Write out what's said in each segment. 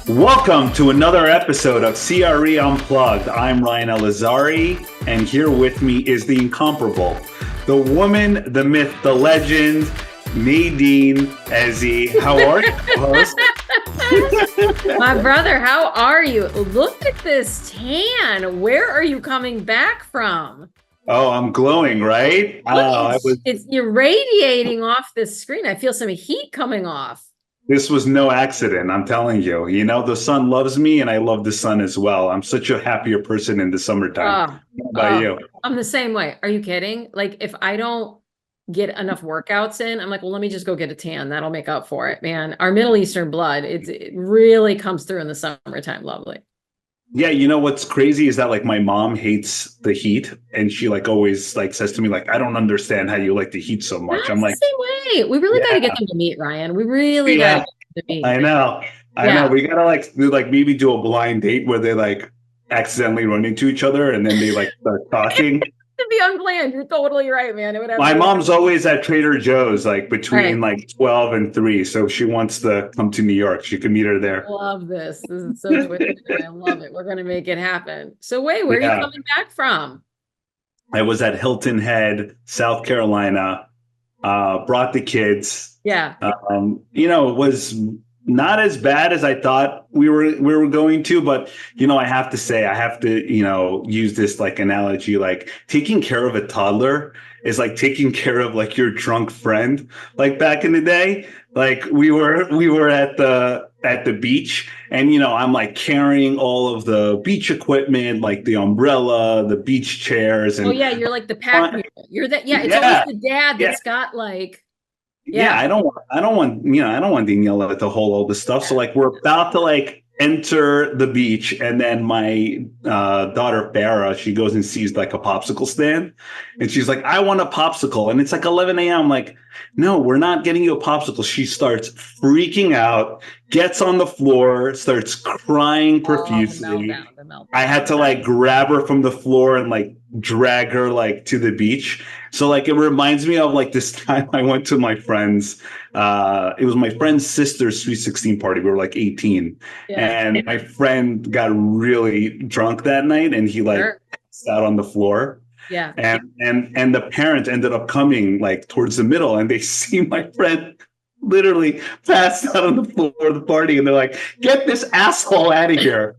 Welcome to another episode of CRE Unplugged. I'm Ryan Elazari, and here with me is the incomparable, the woman, the myth, the legend, Nadine Ezzy. How are you, host? My brother, how are you? Look at this tan. Where are you coming back from? Oh, I'm glowing, right? You're radiating off this screen. I feel some heat coming off. This was no accident, I'm telling you. You know, the sun loves me, and I love the sun as well. I'm such a happier person in the summertime. How about you? I'm the same way. Are you kidding? Like, if I don't get enough workouts in, I'm like, well, let me just go get a tan. That'll make up for it, man. Our Middle Eastern blood, it really comes through in the summertime. Lovely. Yeah, you know what's crazy is that like my mom hates the heat, and she like always like says to me like, I don't understand how you like the heat so much. I'm like, the same way. We really got to get them to meet, Ryan. We really got to get them to meet. I know. We gotta like maybe do a blind date where they like accidentally run into each other and then they like start talking. To be unplanned. You're totally right, man. My mom's always at Trader Joe's like between like 12 and 3. So if she wants to come to New York, she can meet her there. I love this. This is so twisted. I love it. We're going to make it happen. So wait, where are you coming back from? I was at Hilton Head, South Carolina, brought the kids. Yeah. It was not as bad as I thought we were going to, but I have to say, I have to, use this like analogy, like taking care of a toddler is like taking care of like your drunk friend. Like back in the day, like we were at the beach, and I'm like carrying all of the beach equipment, like the umbrella, the beach chairs, and you're like the pack mule. You're that. Yeah, it's always the dad that's got like. Yeah, I don't want Danielle to hold all this stuff. So like we're about to like enter the beach, and then my daughter Farah, she goes and sees like a popsicle stand, and she's like, I want a popsicle. And it's like 11 a.m. I'm like, no, we're not getting you a popsicle. She starts freaking out, gets on the floor, starts crying profusely. The meltdown. I had to like grab her from the floor and like drag her like to the beach. So like it reminds me of like this time I went to my friend's. It was my friend's sister's sweet 16 party. We were like 18, and my friend got really drunk that night, and he like sat on the floor. Yeah, and the parents ended up coming like towards the middle, and they see my friend literally passed out on the floor of the party, and they're like, "Get this asshole out of here!"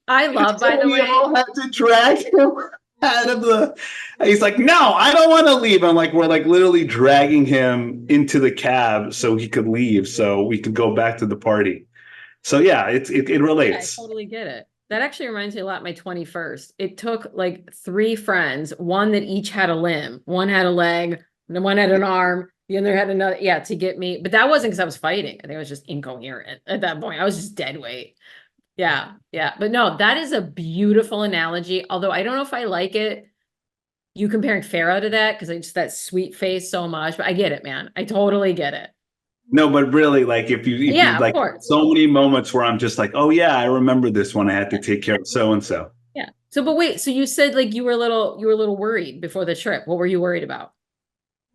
I love, by the way, we all had to drag him out of the. He's like, "No, I don't want to leave." I'm like, we're like literally dragging him into the cab so he could leave, so we could go back to the party. So yeah, it relates. I totally get it. That actually reminds me a lot of my 21st. It took like 3 friends, one that each had a limb, one had a leg, and one had an arm, the other had another, to get me. But that wasn't because I was fighting. I think I was just incoherent at that point. I was just dead weight. Yeah. But no, that is a beautiful analogy. Although I don't know if I like it, you comparing Farah to that, because I just that sweet face so much. But I get it, man. I totally get it. No, but really, like if you like so many moments where I'm just like, oh yeah, I remember this one. I had to take care of so and so. Yeah. So, but wait. So you said like you were a little worried before the trip. What were you worried about?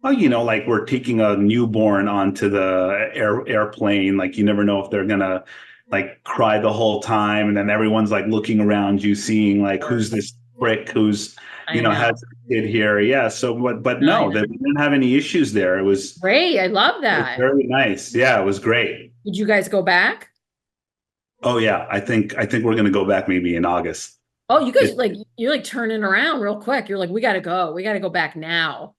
Oh, like we're taking a newborn onto the airplane. Like you never know if they're gonna like cry the whole time, and then everyone's like looking around you, seeing like who's this prick who's has a kid here. Yeah. So, but no, we didn't have any issues there. It was great. I love that. Very nice. Yeah, it was great. Did you guys go back? Oh yeah, I think we're gonna go back maybe in August. Oh, you guys you're like turning around real quick. You're like, we got to go back now.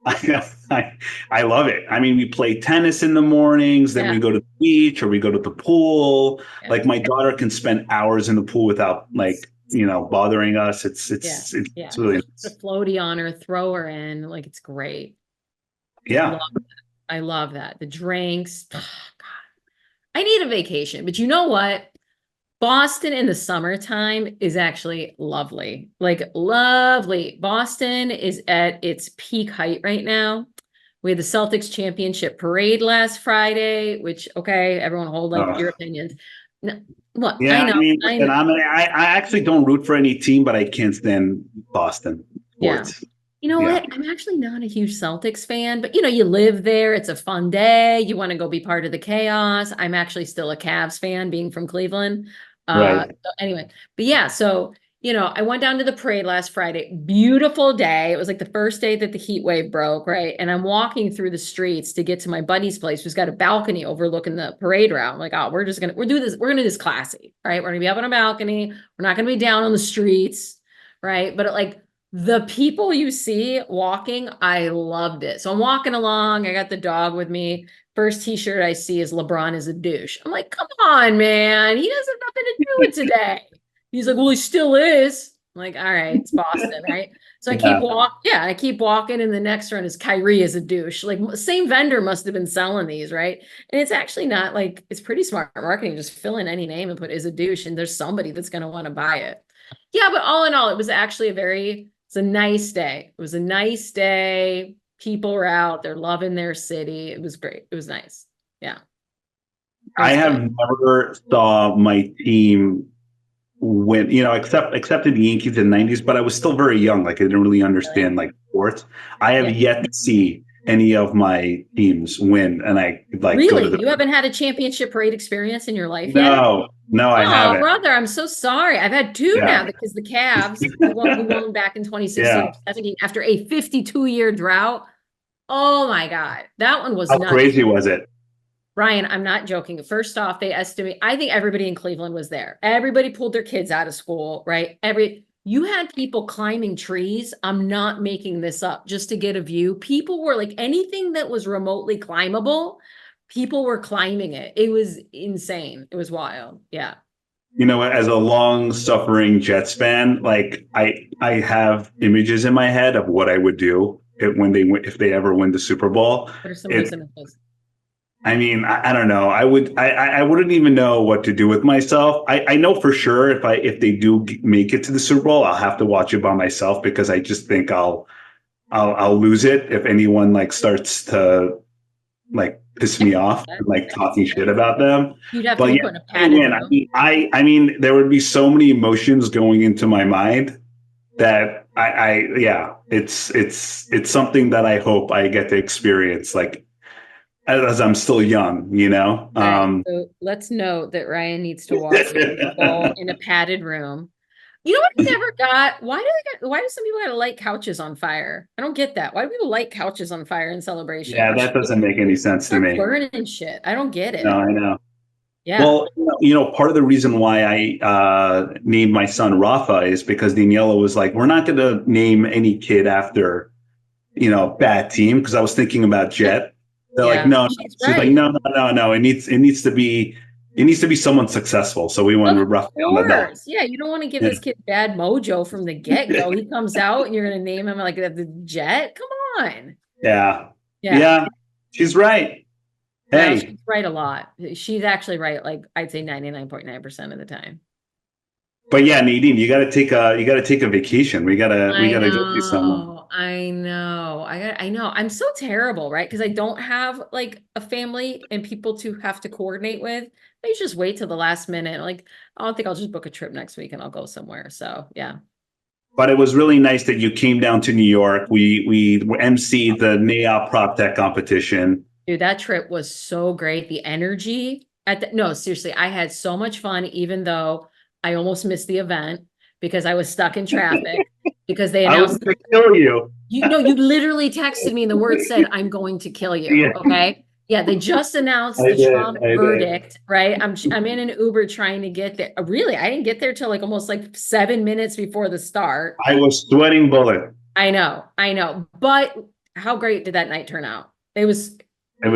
I love it. I mean, we play tennis in the mornings, then we go to the beach or we go to the pool. Yeah. Like my daughter can spend hours in the pool without like, bothering us. It's really nice. A floaty on her, throw her in, like it's great. Yeah. I love that. The drinks. Oh, God. I need a vacation, but you know what? Boston in the summertime is actually lovely. Like lovely. Boston is at its peak height right now. We had the Celtics championship parade last Friday, which, everyone hold like your opinions. No, look, yeah, I know. I actually don't root for any team, but I can't stand Boston sports. You know Yeah. what? I'm actually not a huge Celtics fan, but you live there. It's a fun day. You want to go be part of the chaos. I'm actually still a Cavs fan, being from Cleveland. Right. So anyway, but yeah, so I went down to the parade last Friday. Beautiful day. It was like the first day that the heat wave broke, right? And I'm walking through the streets to get to my buddy's place, who's got a balcony overlooking the parade route. I'm like, oh, we're gonna do this classy, right? We're gonna be up on a balcony. We're not gonna be down on the streets, right? But the people you see walking, I loved it. So I'm walking along. I got the dog with me. First t-shirt I see is LeBron is a douche. I'm like, come on, man. He doesn't have nothing to do with today. He's like, well, he still is. I'm like, all right, it's Boston, right? So Yeah. I keep walking, and the next one is Kyrie is a douche. Like, same vendor must have been selling these, right? And it's actually not like, it's pretty smart marketing. Just fill in any name and put is a douche, and there's somebody that's going to want to buy it. Yeah, but all in all, it was actually it's a nice day. It was a nice day. People were out. They're loving their city. It was great. It was nice. Yeah. It I was have good. never saw my team win, except in the Yankees in the 90s, but I was still very young. Like I didn't really Really? understand like sports. I have Yeah. yet to see any of my teams win and I like go to Really? the You haven't had a championship parade experience in your life yet? no, I Oh, haven't. brother, I'm so sorry. I've had two Yeah. now because the Cavs, who won back in 2016 Yeah. or 17 after a 52-year drought. Oh my God. That one was How nuts. crazy was it? Ryan, I'm not joking. First off, they estimate, I think everybody in Cleveland was there. Everybody pulled their kids out of school, right? You had people climbing trees. I'm not making this up just to get a view. People were like anything that was remotely climbable, people were climbing it. It was insane. It was wild. Yeah. As a long suffering Jets fan, like I have images in my head of what I would do if they ever win the Super Bowl. What are some of It those images? I mean, I don't know. I wouldn't even know what to do with myself. I know for sure if they do make it to the Super Bowl, I'll have to watch it by myself because I just think I'll lose it if anyone like starts to like piss me off and like talking shit about them. You'd have to But go yeah, put in a they padded win. room. I mean, there would be so many emotions going into my mind that yeah, it's something that I hope I get to experience. Like as I'm still young. All right, so let's note that Ryan needs to watch the Super Bowl in a padded room. You know what I never got? Why do some people gotta light couches on fire? I don't get that. Why do people light couches on fire in celebration? Yeah, that doesn't make any sense to Start me. burning shit. I don't get No, it. I know. Yeah. Well, part of the reason why I named my son Rafa is because Daniela was like, we're not going to name any kid after, bad team. Because I was thinking about Jet. They're like, Yeah. no, no. She's She's like, right. no, no, no, no. It needs to be someone successful. So we went Of with Rafael Nadal. course. Yeah, you don't want to give Yeah. this kid bad mojo from the get-go. He comes out and you're gonna name him like the Jet. Come on. Yeah. Yeah. Yeah. She's right. Well, Hey, she's right a lot. She's actually right, like I'd say 99.9% of the time. but yeah, Nadine, you gotta take a vacation. We gotta go see someone. I know. I know. I'm so terrible, right? Because I don't have like a family and people to have to coordinate with. I just wait till the last minute. Like, I don't think I'll just book a trip next week and I'll go somewhere. So yeah. But it was really nice that you came down to New York. We emceed the NAIOP Proptech Competition. Dude, that trip was so great. The energy no, seriously, I had so much fun, even though I almost missed the event because I was stuck in traffic because they I was announced going to kill you. you literally texted me and the word said, I'm going to kill you. Yeah, Okay. Yeah, they just announced I the did. Trump I did. verdict, right? I'm in an Uber trying to get there. Really, I didn't get there till like almost like 7 minutes before the start. I was sweating bullet. I know. But how great did that night turn out? It was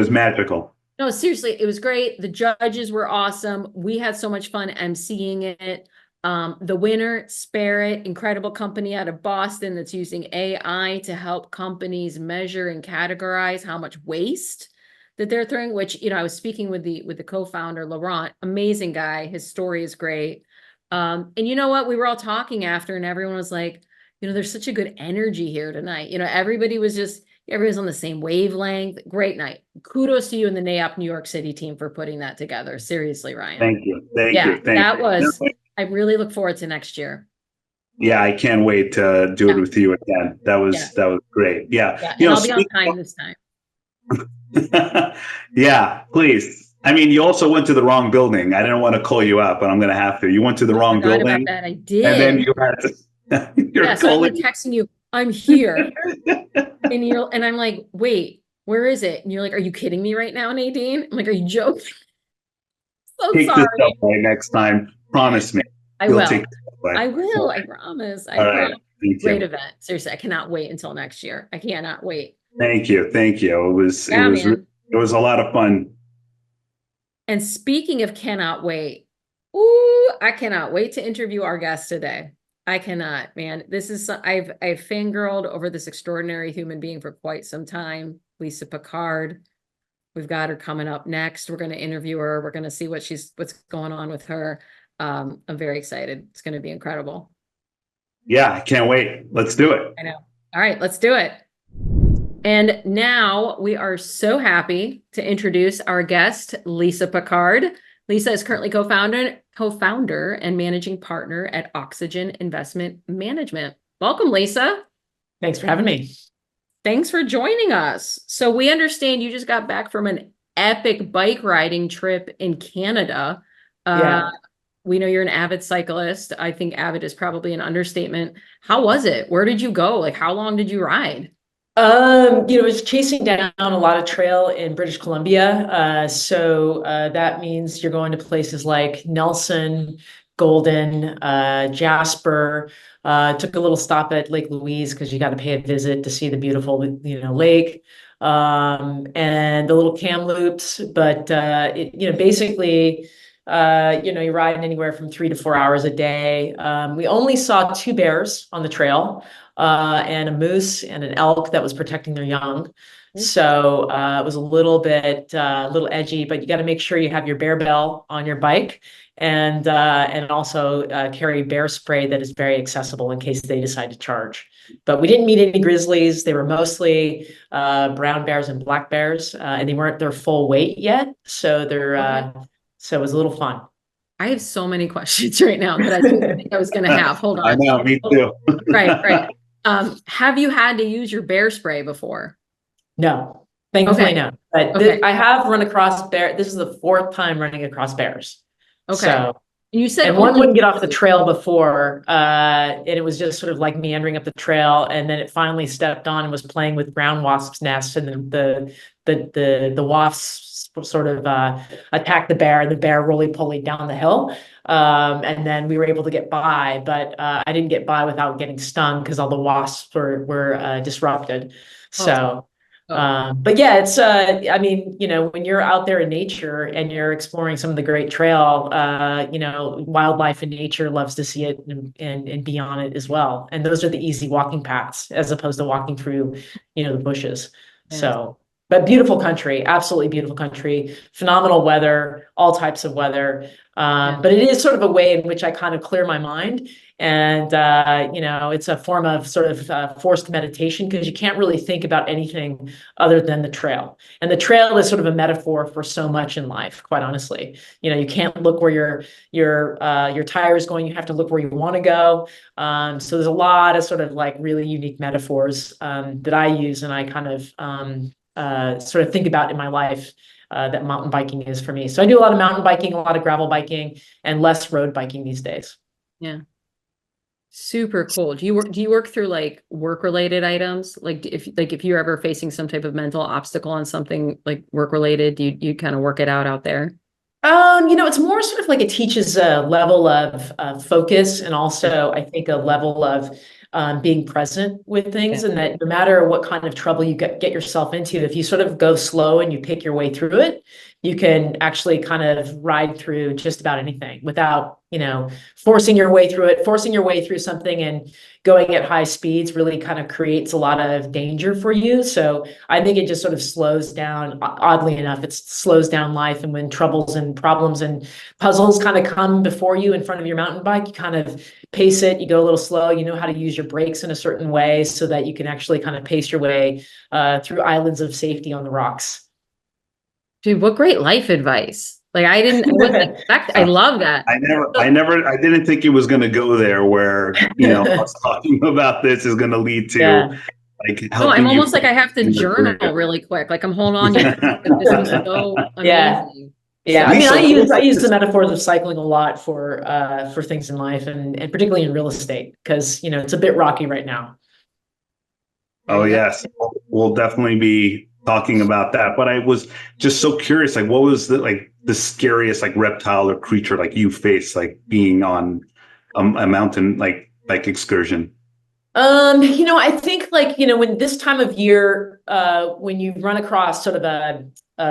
Magical. No, seriously, it was great. The judges were awesome. We had so much fun emceeing it. The winner, Spirit, incredible company out of Boston that's using AI to help companies measure and categorize how much waste that they're throwing, which, I was speaking with the co-founder, Laurent, amazing guy. His story is great. And you know what? We were all talking after and everyone was like, there's such a good energy here tonight. Everybody's on the same wavelength. Great night. Kudos to you and the NAIOP New York City team for putting that together. Seriously, Ryan. Thank you. Thank Yeah, you. Thank that you. was, I really look forward to next year. Yeah, I can't wait to do it with you again. That Yeah. was great. Yeah. Yeah. You And know, I'll be on time this time. yeah, please. I mean, you also went to the wrong building. I didn't want to call you out, but I'm going to have to. You went to the I wrong forgot about building, that. I and then did. you had to. You're Yeah. So I'm like calling. texting you, I'm here. And I'm like, wait, where is it? And you're like, are you kidding me right now, Nadine? I'm like, are you joking? So Take this sorry. away next time. Promise me. I You'll will. take this away. I will. I promise. I All right. promise. Thank Great you. event. Seriously, I cannot wait until next year. I cannot wait. Thank you. Thank you. Yeah, man. It was a lot of fun. And speaking of cannot wait, ooh, I cannot wait to interview our guest today. I cannot, man. This is I've fangirled over this extraordinary human being for quite some time, Lisa Picard. We've got her coming up next. We're going to interview her. We're going to see what's going on with her. I'm very excited. It's going to be incredible. Yeah, I can't wait. Let's do it. I know. All right, let's do it. And now we are so happy to introduce our guest, Lisa Picard. Lisa is currently co-founder and managing partner at Oxygen Investment Management. Welcome, Lisa. Thanks for having me. Thanks for joining us. So we understand you just got back from an epic bike riding trip in Canada. Yeah. We know you're an avid cyclist. I think avid is probably an understatement. How was it? Where did you go? Like, how long did you ride? It was chasing down a lot of trail in British Columbia. So that means you're going to places like Nelson, Golden, Jasper. Took a little stop at Lake Louise because you got to pay a visit to see the beautiful, lake, and the little Kamloops. But basically, you're riding anywhere from 3 to 4 hours a day. We only saw 2 bears on the trail. And a moose and an elk that was protecting their young. So it was a little bit little edgy, but you got to make sure you have your bear bell on your bike and also carry bear spray that is very accessible in case they decide to charge. But we didn't meet any grizzlies. They were mostly brown bears and black bears, and they weren't their full weight yet. So so it was a little fun. I have so many questions right now that I didn't think I was going to have. Hold on. I know, me too. Right. Have you had to use your bear spray before? No, thankfully Okay. no. But Okay. I have run across bear. This is the 4th time running across bears. Okay. So, you said and one only wouldn't get off the trail before, and it was just sort of like meandering up the trail, and then it finally stepped on and was playing with brown wasps' nests, and the wasps sort of attacked the bear, and the bear roly-poly down the hill. And then we were able to get by, but I didn't get by without getting stung because all the wasps were disrupted. So, but yeah, it's when you're out there in nature and you're exploring some of the great trail, wildlife and nature loves to see it and be on it as well. And those are the easy walking paths as opposed to walking through, the bushes. Yeah. So, but beautiful country, absolutely beautiful country, phenomenal weather, all types of weather. But it is sort of a way in which I kind of clear my mind. And, it's a form of sort of forced meditation because you can't really think about anything other than the trail. And the trail is sort of a metaphor for so much in life, quite honestly. You can't look where your tire is going. You have to look where you want to go. So there's a lot of sort of like really unique metaphors that I use and I kind of sort of think about in my life. That mountain biking is for me. So I do a lot of mountain biking, a lot of gravel biking, and less road biking these days. Yeah. Super cool. Do you work through like work-related items? Like if you're ever facing some type of mental obstacle on something like work-related, do you kind of work it out there? It's more sort of like it teaches a level of focus and also I think a level of being present with things, and that no matter what kind of trouble you get yourself into, if you sort of go slow and you pick your way through it, you can actually kind of ride through just about anything without, forcing your way through it. Forcing your way through something and going at high speeds really kind of creates a lot of danger for you. So I think it just sort of slows down, oddly enough, it slows down life. And when troubles and problems and puzzles kind of come before you in front of your mountain bike, you kind of pace it, you go a little slow, you know how to use your brakes in a certain way so that you can actually kind of pace your way through islands of safety on the rocks. Dude, what great life advice. Like I wasn't expect, I love that. I didn't think it was going to go there where, us talking about this is going to lead to Yeah. like No, I'm helping you almost like I have to in your journal career. really quick. Like I'm holding on to your because this was so Yeah. amazing. Yeah. So, I mean, Lisa, I use the metaphors of cycling a lot for things in life and particularly in real estate, because, it's a bit rocky right now. there oh you go. yes, we'll definitely be talking about that. But I was just so curious, like, what was the scariest like reptile or creature like you faced, like being on a mountain like excursion? I think like, when this time of year, when you run across sort of a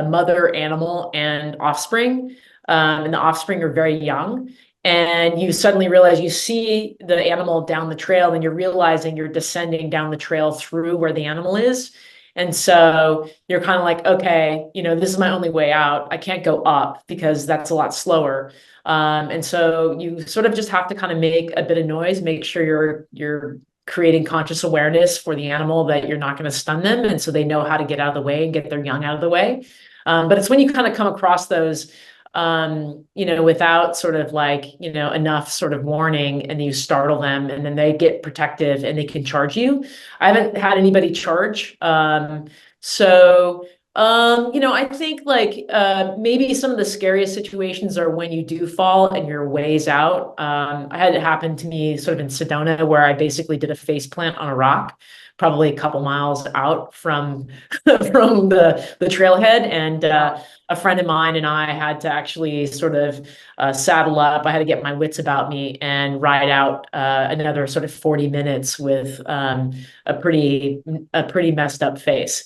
mother animal and offspring, and the offspring are very young, and you suddenly realize you see the animal down the trail and you're realizing you're descending down the trail through where the animal is. And so you're kind of like, okay, this is my only way out. I can't go up because that's a lot slower. And so you sort of just have to kind of make a bit of noise, make sure you're creating conscious awareness for the animal that you're not going to stun them. And so they know how to get out of the way and get their young out of the way. But it's when you kind of come across those, without sort of like, enough sort of warning, and you startle them and then they get protective and they can charge you. I haven't had anybody charge. I think like maybe some of the scariest situations are when you do fall and you're ways out. I had it happen to me sort of in Sedona, where I basically did a face plant on a rock, probably a couple miles out from from the trailhead, and a friend of mine and I had to actually sort of saddle up. I had to get my wits about me and ride out another sort of 40 minutes with a pretty messed up face.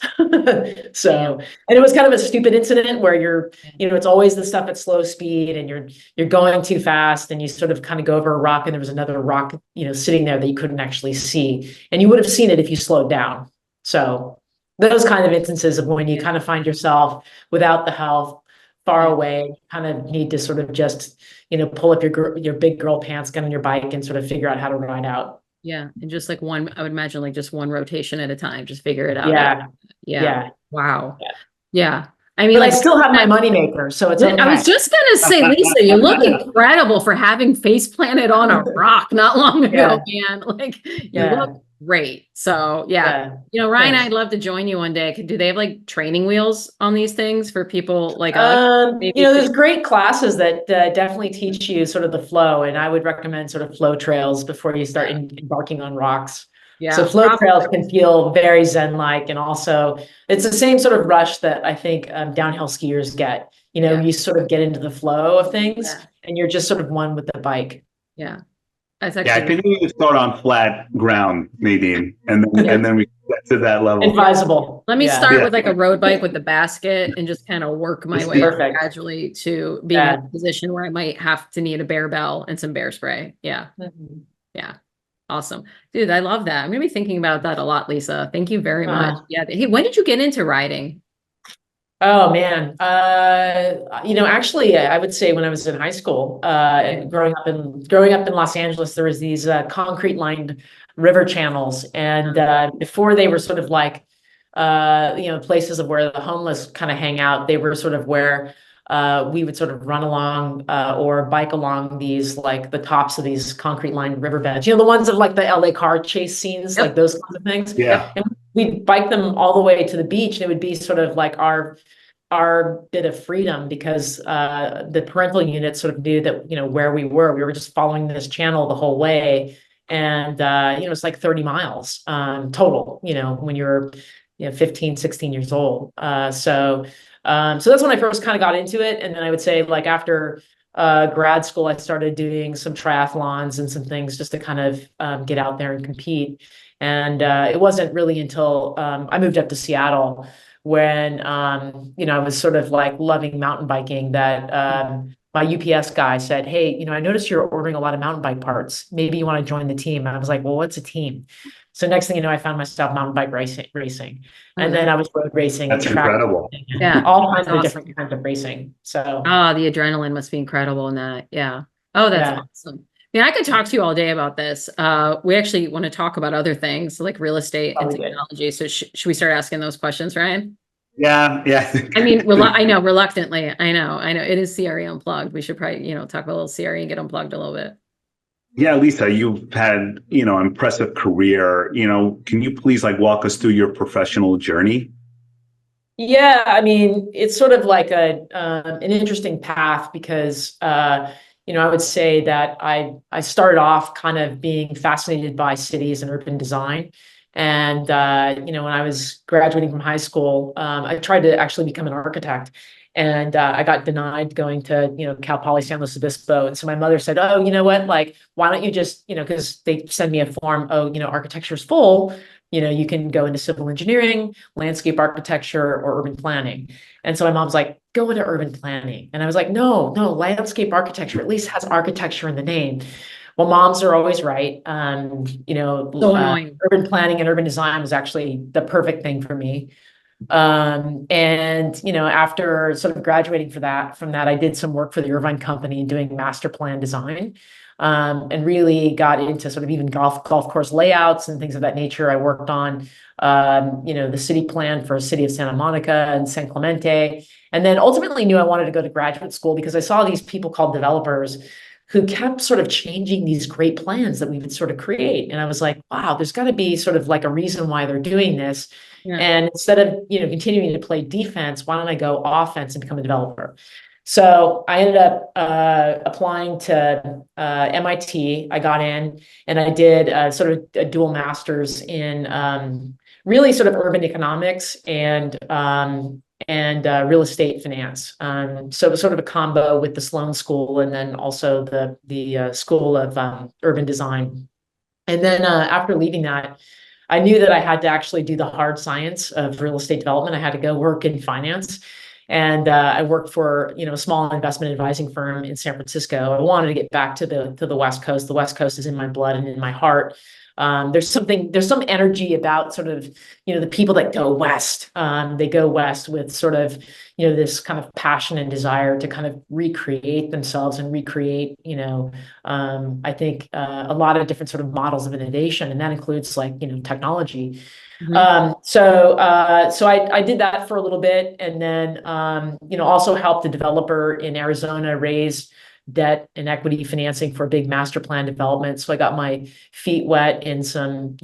So, and it was kind of a stupid incident where it's always the stuff at slow speed and you're going too fast and you sort of kind of go over a rock and there was another rock, sitting there that you couldn't actually see. And you would have seen it if you slowed down. So those kind of instances of when you kind of find yourself without the health, far away, kind of need to sort of just, pull up your big girl pants, get on your bike and sort of figure out how to ride out. Yeah. And just like I would imagine like just one rotation at a time, just figure it out. Yeah. Yeah. Yeah. Wow. Yeah. Yeah. I mean, But I like still have my moneymaker, so it's okay. I was just gonna say, Lisa, you look incredible for having face planted on a rock not long ago, man. Like you look great. So yeah. Ryan, Thanks. I'd love to join you one day. Do they have like training wheels on these things for people like us? There's great classes that definitely teach you sort of the flow, and I would recommend sort of flow trails before you start embarking on rocks. Yeah. So flow trails can feel very zen-like, and also it's the same sort of rush that I think downhill skiers get. You sort of get into the flow of things, and you're just sort of one with the bike. Yeah. That's actually I think we need to start on flat ground, Nadine, and then we get to that level. Advisable. Let me start with like a road bike with the basket and just kind of work my way gradually to being in a position where I might have to need a bear bell and some bear spray. Yeah. Mm-hmm. Yeah. Awesome. Dude, I love that. I'm going to be thinking about that a lot, Lisa. Thank you very much. Yeah. Hey, when did you get into riding? Oh man. Actually I would say when I was in high school, growing up in Los Angeles, there was these concrete lined river channels. And before they were sort of like places of where the homeless kind of hang out, they were sort of where we would sort of run along or bike along these, like the tops of these concrete lined riverbeds, the ones of like the LA car chase scenes, like those kinds of things. Yeah. And we'd bike them all the way to the beach, and it would be sort of like our bit of freedom, because the parental unit sort of knew that, where we were just following this channel the whole way. And it's like 30 miles total, when you're 15, 16 years old. So that's when I first kind of got into it. And then I would say like after grad school, I started doing some triathlons and some things just to kind of get out there and compete. And it wasn't really until I moved up to Seattle when, I was sort of like loving mountain biking that my UPS guy said, hey, I noticed you're ordering a lot of mountain bike parts. Maybe you want to join the team. And I was like, well, what's a team? So next thing you know, I found myself mountain bike racing. And then I was road racing. That's incredible. Yeah. All kinds of different kinds of racing. So. The adrenaline must be incredible in that. Yeah. Oh, that's awesome. I mean, I could talk to you all day about this. We actually want to talk about other things like real estate and technology. So should we start asking those questions, Ryan? Yeah, yeah. I mean, I know reluctantly. I know. It is CRE unplugged. We should probably, talk about a little CRE and get unplugged a little bit. Yeah, Lisa, you've had, impressive career. Can you please like walk us through your professional journey? Yeah, I mean, it's sort of like an interesting path because I would say that I started off kind of being fascinated by cities and urban design. And when I was graduating from high school, I tried to actually become an architect. And I got denied going to, Cal Poly San Luis Obispo. And so my mother said, oh, you know what, like, why don't you just, because they send me a form, oh, architecture's full, you can go into civil engineering, landscape architecture, or urban planning. And so my mom's like, go into urban planning. And I was like, no, landscape architecture at least has architecture in the name. Well, moms are always right. So annoying. Urban planning and urban design was actually the perfect thing for me. After sort of graduating from that, I did some work for the Irvine Company doing master plan design. And really got into sort of even golf course layouts and things of that nature. I worked on, the city plan for the city of Santa Monica and San Clemente, and then ultimately knew I wanted to go to graduate school because I saw these people called developers who kept sort of changing these great plans that we would sort of create. And I was like, wow, there's got to be sort of like a reason why they're doing this. Yeah. And instead of, continuing to play defense, why don't I go offense and become a developer? So I ended up applying to MIT. I got in and I did sort of a dual master's in really sort of urban economics and real estate finance. So it was sort of a combo with the Sloan School and then also the School of Urban Design. And then after leaving that, I knew that I had to actually do the hard science of real estate development. I had to go work in finance. And I worked for, a small investment advising firm in San Francisco. I wanted to get back to the West Coast. The West Coast is in my blood and in my heart. There's some energy about sort of, the people that go west. They go west with sort of, this kind of passion and desire to kind of recreate themselves and recreate, I think a lot of different sort of models of innovation, and that includes like, technology. So I did that for a little bit, and then also helped a developer in Arizona raise debt and equity financing for a big master plan development. So I got my feet wet in some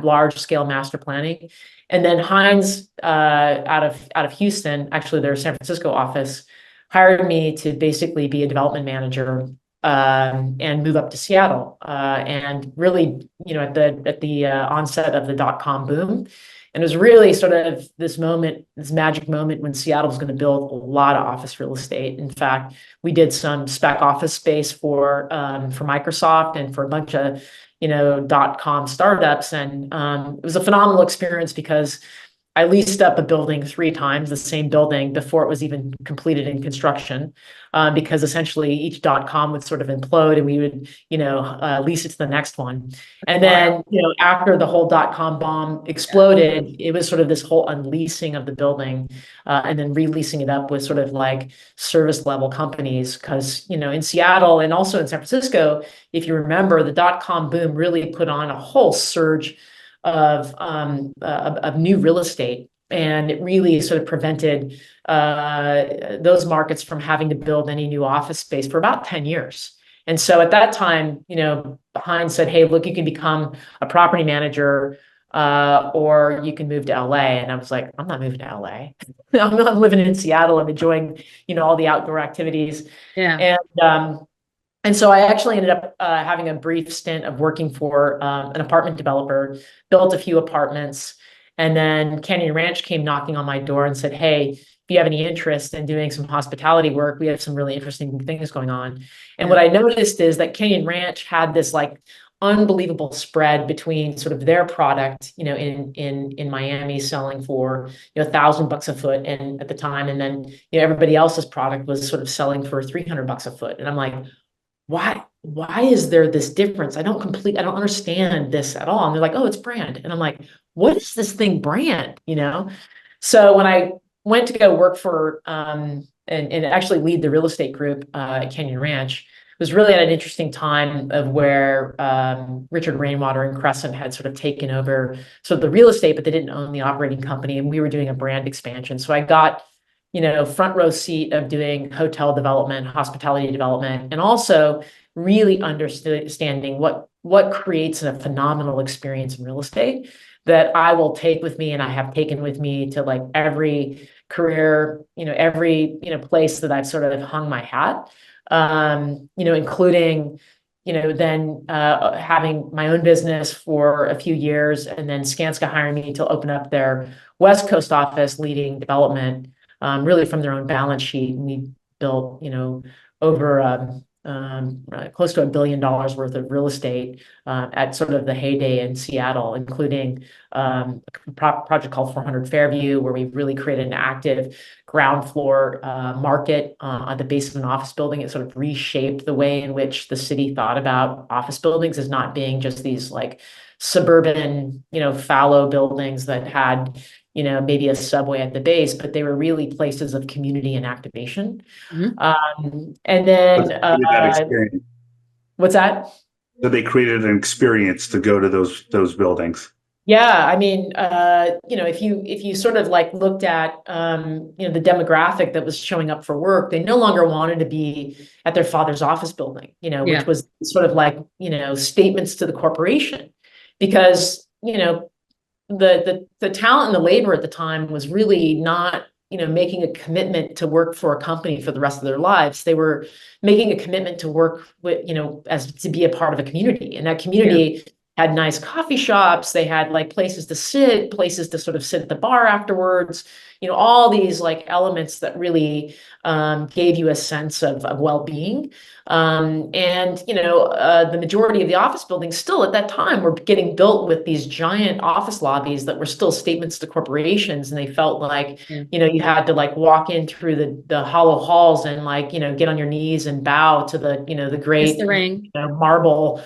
large scale master planning, and then Heinz out of Houston, actually their San Francisco office, hired me to basically be a development manager and move up to Seattle. And really, at the onset of the dot-com boom. And it was really sort of this magic moment when Seattle was going to build a lot of office real estate. In fact, we did some spec office space for Microsoft and for a bunch of, dot-com startups. And it was a phenomenal experience because I leased up a building 3 times, the same building, before it was even completed in construction, because essentially each dot-com would sort of implode and we would, lease it to the next one. And then, after the whole dot-com bomb exploded, it was sort of this whole unleasing of the building and then releasing it up with sort of like service level companies. Because, in Seattle and also in San Francisco, if you remember, the dot-com boom really put on a whole surge of new real estate, and it really sort of prevented those markets from having to build any new office space for about 10 years. And so at that time, Heinz said, hey, look, you can become a property manager or you can move to LA. And I was like, I'm not moving to LA. I'm living in Seattle. I'm enjoying, all the outdoor activities. Yeah. And so I actually ended up having a brief stint of working for an apartment developer, built a few apartments, and then Canyon Ranch came knocking on my door and said, hey, if you have any interest in doing some hospitality work, we have some really interesting things going on. And what I noticed is that Canyon Ranch had this like unbelievable spread between sort of their product, in Miami selling for, $1,000 a foot and at the time, and then, everybody else's product was sort of selling for $300 a foot. And I'm like, why is there this difference? I don't understand this at all. And they're like, oh, it's brand. And I'm like, what is this thing brand? So when I went to go work for and actually lead the real estate group at Canyon Ranch, was really at an interesting time of where Richard Rainwater and Crescent had sort of taken over sort of the real estate, but they didn't own the operating company, and we were doing a brand expansion. So I got, front row seat of doing hotel development, hospitality development, and also really understanding what creates a phenomenal experience in real estate that I will take with me, and I have taken with me to like every career, every, place that I've sort of hung my hat, including, then having my own business for a few years, and then Skanska hiring me to open up their West Coast office, leading development, really from their own balance sheet. And we built, over close to $1 billion worth of real estate at sort of the heyday in Seattle, including a project called 400 Fairview, where we really created an active ground floor market on the base of an office building. It sort of reshaped the way in which the city thought about office buildings as not being just these like suburban, fallow buildings that had, maybe a subway at the base, but they were really places of community and activation. And then that experience. What's that? So they created an experience to go to those buildings. Yeah, I mean, if you sort of like looked at, the demographic that was showing up for work, they no longer wanted to be at their father's office building, which was sort of like, statements to the corporation, because, the talent and the labor at the time was really not, making a commitment to work for a company for the rest of their lives. They were making a commitment to work with, as to be a part of a community, and that community had nice coffee shops. They had like places to sit, places to sort of sit at the bar afterwards, all these like elements that really gave you a sense of well-being. The majority of the office buildings still at that time were getting built with these giant office lobbies that were still statements to corporations. And they felt like, you had to like walk in through the hollow halls and like, get on your knees and bow to the, the great marble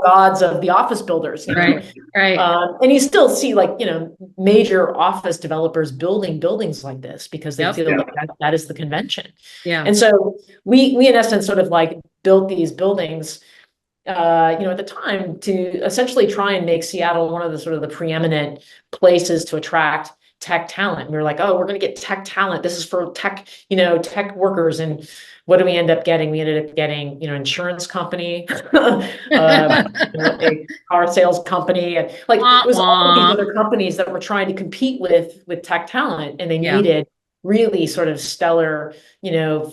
gods of the office builders. Right. And you still see like, major office developers building buildings like this because they feel like that is the convention. And so we in essence sort of like built these buildings, at the time to essentially try and make Seattle one of the sort of the preeminent places to attract tech talent. We were like, oh, we're going to get tech talent. This is for tech, tech workers. And what do we end up getting? We ended up getting, insurance company, a car sales company, and like it was all of these other companies that were trying to compete with tech talent, and they needed really sort of stellar,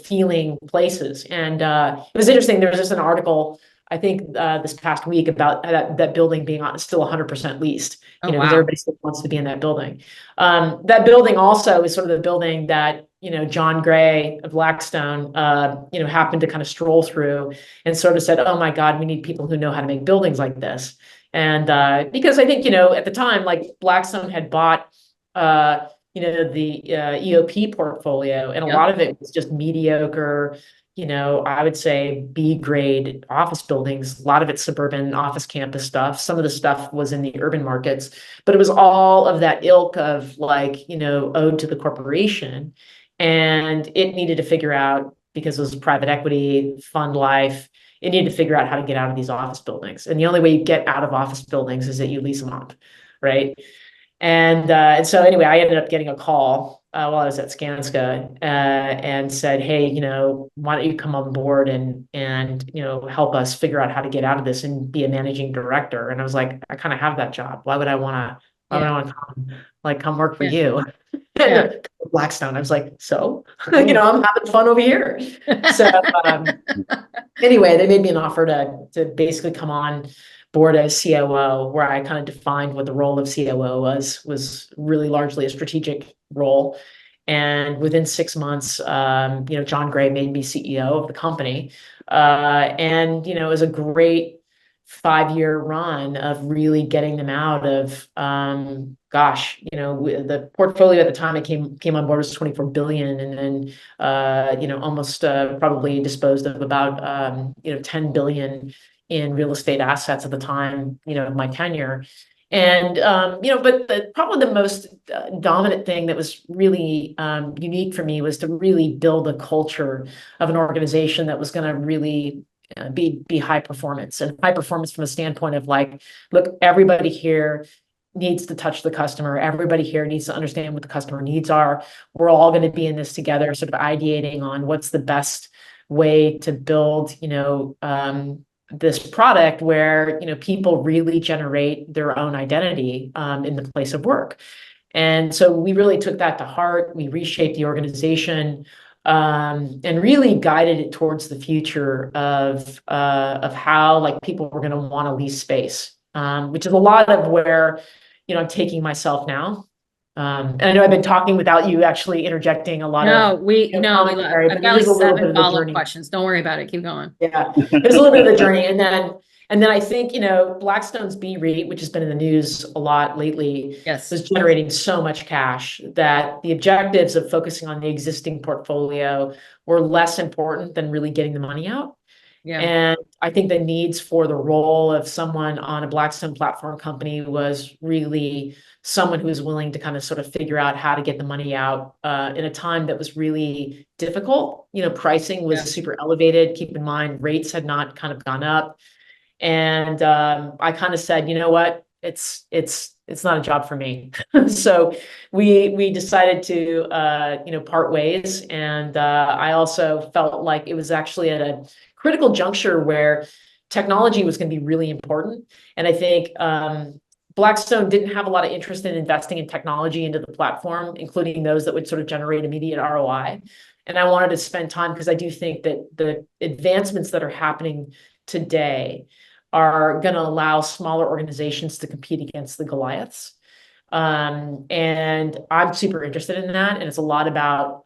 feeling places. And it was interesting. There was just an article, I think, this past week about that building being still 100% leased, because everybody still wants to be in that building. That building also is sort of the building that, John Gray of Blackstone, happened to kind of stroll through and sort of said, oh my God, we need people who know how to make buildings like this. And because I think, at the time, like Blackstone had bought, the EOP portfolio, and a lot of it was just mediocre, I would say B grade office buildings. A lot of it suburban office campus stuff. Some of the stuff was in the urban markets, but it was all of that ilk of like, owed to the corporation. And it needed to figure out, because it was private equity fund life, it needed to figure out how to get out of these office buildings. And the only way you get out of office buildings is that you lease them up, right? And so anyway, I ended up getting a call while I was at Skanska, and said, hey, why don't you come on board and help us figure out how to get out of this and be a managing director? And I was like, I kind of have that job. Why would I want to come work for you? Blackstone. I was like, so, I'm having fun over here. So anyway, they made me an offer to basically come on board as COO, where I kind of defined what the role of COO was really largely a strategic role. And within 6 months, John Gray made me CEO of the company. And, it was a great 5-year run of really getting them out of, the portfolio at the time it came on board was 24 billion, and then, almost probably disposed of about, 10 billion in real estate assets at the time, of my tenure. And, but probably the most dominant thing that was really unique for me was to really build a culture of an organization that was going to really be high performance, and high performance from a standpoint of like, look, everybody here needs to touch the customer. Everybody here needs to understand what the customer needs are. We're all going to be in this together, sort of ideating on what's the best way to build, this product where, people really generate their own identity in the place of work. And so we really took that to heart. We reshaped the organization and really guided it towards the future of how like people were going to want to lease space, which is a lot of where I'm taking myself now. And I know I've been talking without you actually interjecting a lot of commentary, I've but got it is like a little bit 7 of the follow-up journey. questions. Don't worry about it. Keep going. Yeah, there's a little bit of the journey. And then I think, Blackstone's BREIT, which has been in the news a lot lately, Yes. was generating so much cash that the objectives of focusing on the existing portfolio were less important than really getting the money out. Yeah. And I think the needs for the role of someone on a Blackstone platform company was really someone who was willing to kind of sort of figure out how to get the money out in a time that was really difficult. Pricing was super elevated. Keep in mind, rates had not kind of gone up. And I kind of said, you know what, it's not a job for me. So we decided to part ways. And I also felt like it was actually at a critical juncture where technology was going to be really important. And I think Blackstone didn't have a lot of interest in investing in technology into the platform, including those that would sort of generate immediate ROI. And I wanted to spend time because I do think that the advancements that are happening today are going to allow smaller organizations to compete against the goliaths. And I'm super interested in that. And it's a lot about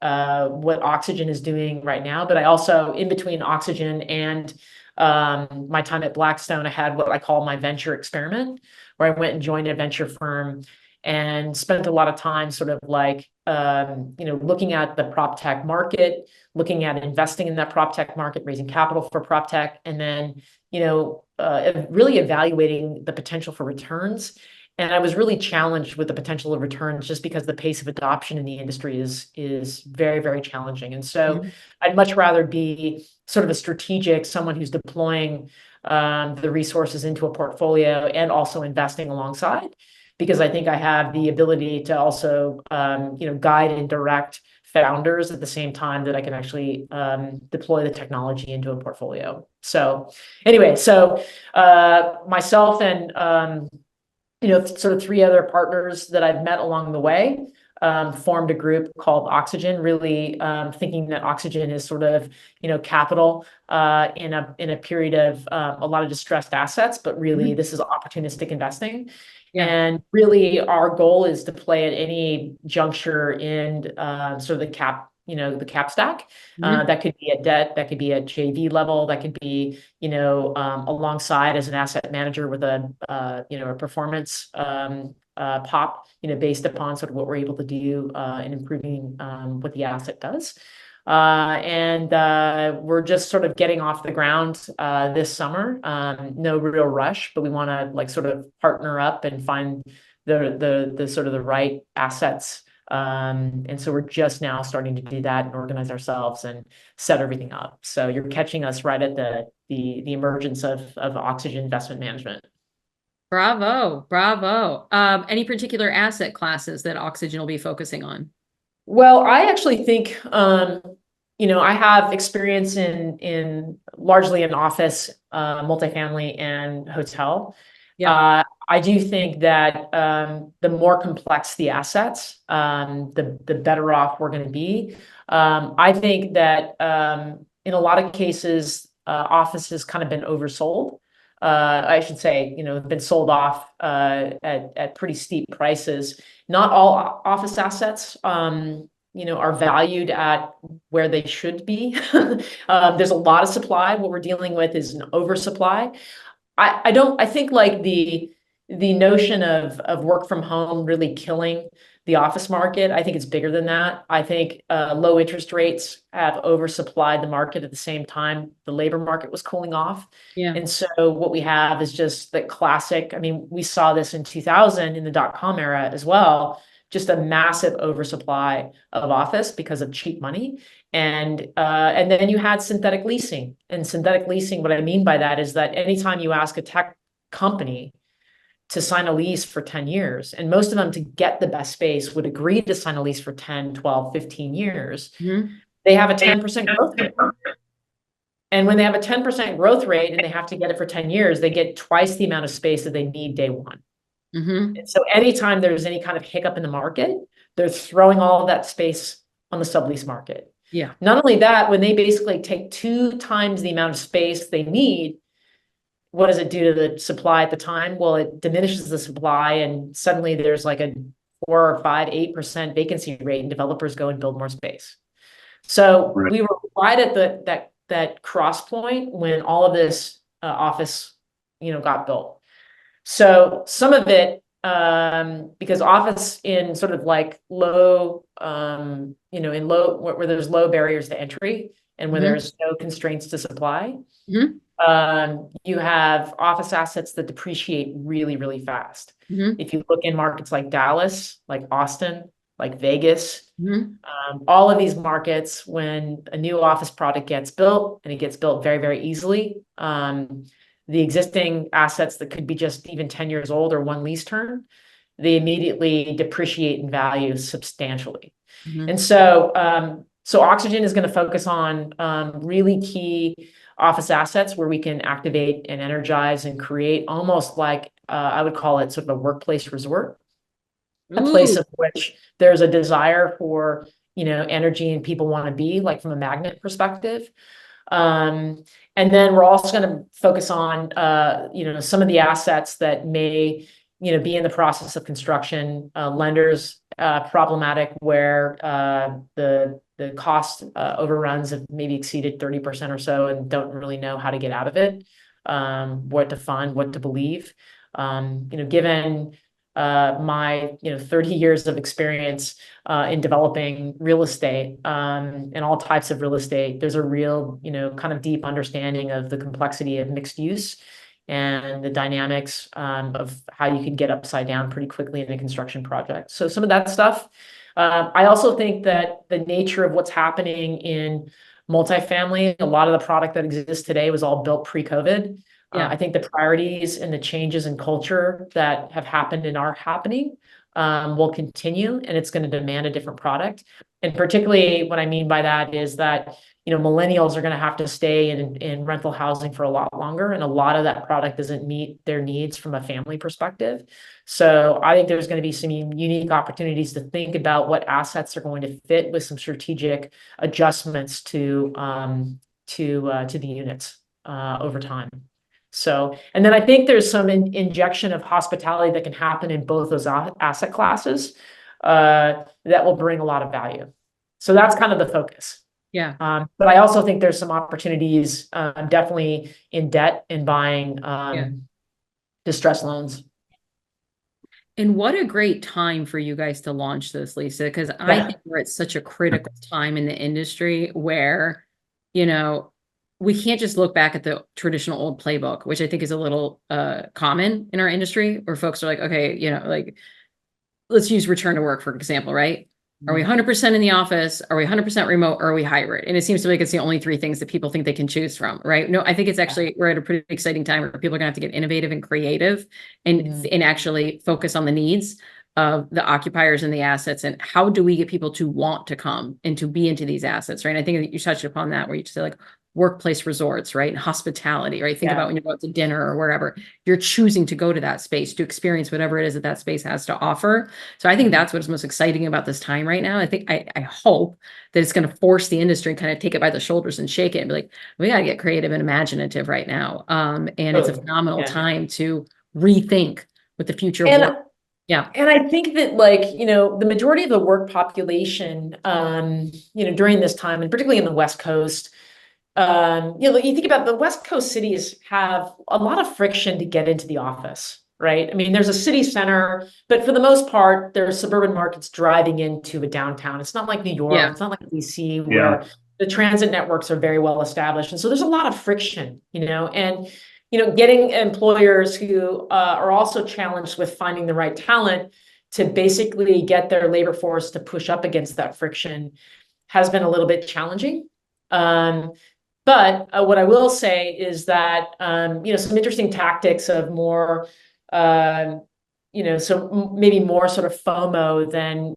what Oxygen is doing right now. But I also, in between Oxygen and my time at Blackstone, I had what I call my venture experiment, where I went and joined a venture firm and spent a lot of time sort of like, looking at the Proptech market, looking at investing in that Proptech market, raising capital for Proptech, and then, really evaluating the potential for returns. And I was really challenged with the potential of returns just because the pace of adoption in the industry is very, very challenging. And so I'd much rather be sort of a strategic, someone who's deploying the resources into a portfolio and also investing alongside, because I think I have the ability to also, guide and direct founders at the same time that I can actually deploy the technology into a portfolio. So anyway, myself and sort of 3 other partners that I've met along the way formed a group called Oxygen, really thinking that Oxygen is sort of, capital in a period of a lot of distressed assets, but really this is opportunistic investing. Yeah. And really our goal is to play at any juncture in sort of the cap stack. That could be at debt, that could be at JV level, that could be, alongside as an asset manager with a performance pop, based upon sort of what we're able to do in improving what the asset does. And we're just sort of getting off the ground this summer. No real rush, but we want to like sort of partner up and find the sort of the right assets. And so we're just now starting to do that and organize ourselves and set everything up. So you're catching us right at the emergence of Oxygen Investment Management. Bravo. Any particular asset classes that Oxygen will be focusing on? Well, I actually think, I have experience in largely in office, multifamily, and hotel. Yeah. I do think that the more complex the assets, the better off we're going to be. I think that in a lot of cases, office has kind of been oversold. I should say, been sold off at pretty steep prices. Not all office assets, are valued at where they should be. There's a lot of supply. What we're dealing with is an oversupply. I think like the notion of work from home really killing the office market, I think it's bigger than that. I think low interest rates have oversupplied the market at the same time the labor market was cooling off. Yeah. And so what we have is just the classic, I mean, we saw this in 2000 in the dot-com era as well. just a massive oversupply of office because of cheap money. And then you had synthetic leasing. And synthetic leasing, what I mean by that is that anytime you ask a tech company to sign a lease for 10 years, and most of them, to get the best space, would agree to sign a lease for 10, 12, 15 years, they have a 10% growth rate. And when they have a 10% growth rate and they have to get it for 10 years, they get twice the amount of space that they need day one. And so anytime there's any kind of hiccup in the market, they're throwing all of that space on the sublease market. Yeah. Not only that, when they basically take 2 times the amount of space they need, what does it do to the supply at the time? Well, it diminishes the supply, and suddenly there's like a 4 or 5, 8% vacancy rate, and developers go and build more space. So we were right at that cross point when all of this office, got built. So some of it, because office in sort of like low, in low, where there's low barriers to entry and where there's no constraints to supply, you have office assets that depreciate really, really fast. If you look in markets like Dallas, like Austin, like Vegas, all of these markets, when a new office product gets built, and it gets built very, very easily, the existing assets that could be just even 10 years old or 1 lease term, they immediately depreciate in value substantially. And so, Oxygen is going to focus on really key office assets where we can activate and energize and create almost like, I would call it sort of a workplace resort, a place of which there's a desire for, energy, and people want to be, like, from a magnet perspective. And then we're also going to focus on, some of the assets that may, be in the process of construction, lenders, problematic, where the cost overruns have maybe exceeded 30% or so, and don't really know how to get out of it, what to fund, what to believe. Given my 30 years of experience in developing real estate, and all types of real estate, there's a real kind of deep understanding of the complexity of mixed use and the dynamics of how you can get upside down pretty quickly in a construction project. So some of that stuff. I also think that the nature of what's happening in multifamily, a lot of the product that exists today was all built pre-COVID. I think the priorities and the changes in culture that have happened and are happening will continue, and it's going to demand a different product. And particularly what I mean by that is that, millennials are going to have to stay in rental housing for a lot longer, and a lot of that product doesn't meet their needs from a family perspective. So I think there's going to be some unique opportunities to think about what assets are going to fit with some strategic adjustments to the units over time. So, and then I think there's some injection of hospitality that can happen in both those asset classes that will bring a lot of value. So that's kind of the focus. But I also think there's some opportunities definitely in debt and buying distressed loans. And what a great time for you guys to launch this, Lisa, because I think we're at such a critical time in the industry where, we can't just look back at the traditional old playbook, which I think is a little common in our industry, where folks are like, okay, like, let's use return to work, for example, right? Are we 100% in the office? Are we 100% remote? Or are we hybrid? And it seems to me like it's the only 3 things that people think they can choose from, right? No, I think it's actually, we're at a pretty exciting time where people are gonna have to get innovative and creative and actually focus on the needs of the occupiers and the assets, and how do we get people to want to come and to be into these assets, right? And I think that you touched upon that, where you just say, like, workplace resorts, right? And hospitality, right? Think about when you go out to dinner or wherever, you're choosing to go to that space to experience whatever it is that that space has to offer. So I think that's what's most exciting about this time right now. I think, I hope that it's going to force the industry and kind of take it by the shoulders and shake it and be like, we got to get creative and imaginative right now. And it's a phenomenal time to rethink what the future of work. And I think that, like, the majority of the work population, during this time, and particularly in the West Coast, you think about the West Coast cities have a lot of friction to get into the office, right? I mean, there's a city center, but for the most part, there's suburban markets driving into a downtown. It's not like New York. It's not like DC, where the transit networks are very well established. And so there's a lot of friction, and, getting employers who are also challenged with finding the right talent. to basically get their labor force to push up against that friction has been a little bit challenging. But what I will say is that, some interesting tactics of more, so maybe more sort of FOMO than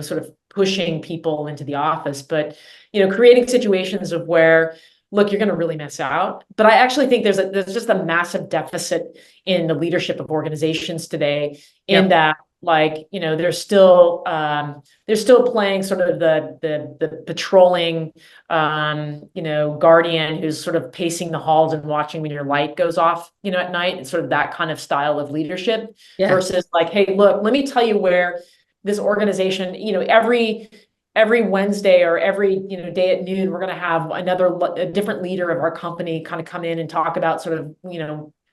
sort of pushing people into the office, but, creating situations of where, look, you're going to really miss out. But I actually think there's just a massive deficit in the leadership of organizations today, in that, like, they're still playing sort of the patrolling, guardian who's sort of pacing the halls and watching when your light goes off, at night, and sort of that kind of style of leadership, versus like, hey, look, let me tell you where this organization, every Wednesday or every day at noon, we're going to have a different leader of our company kind of come in and talk about sort of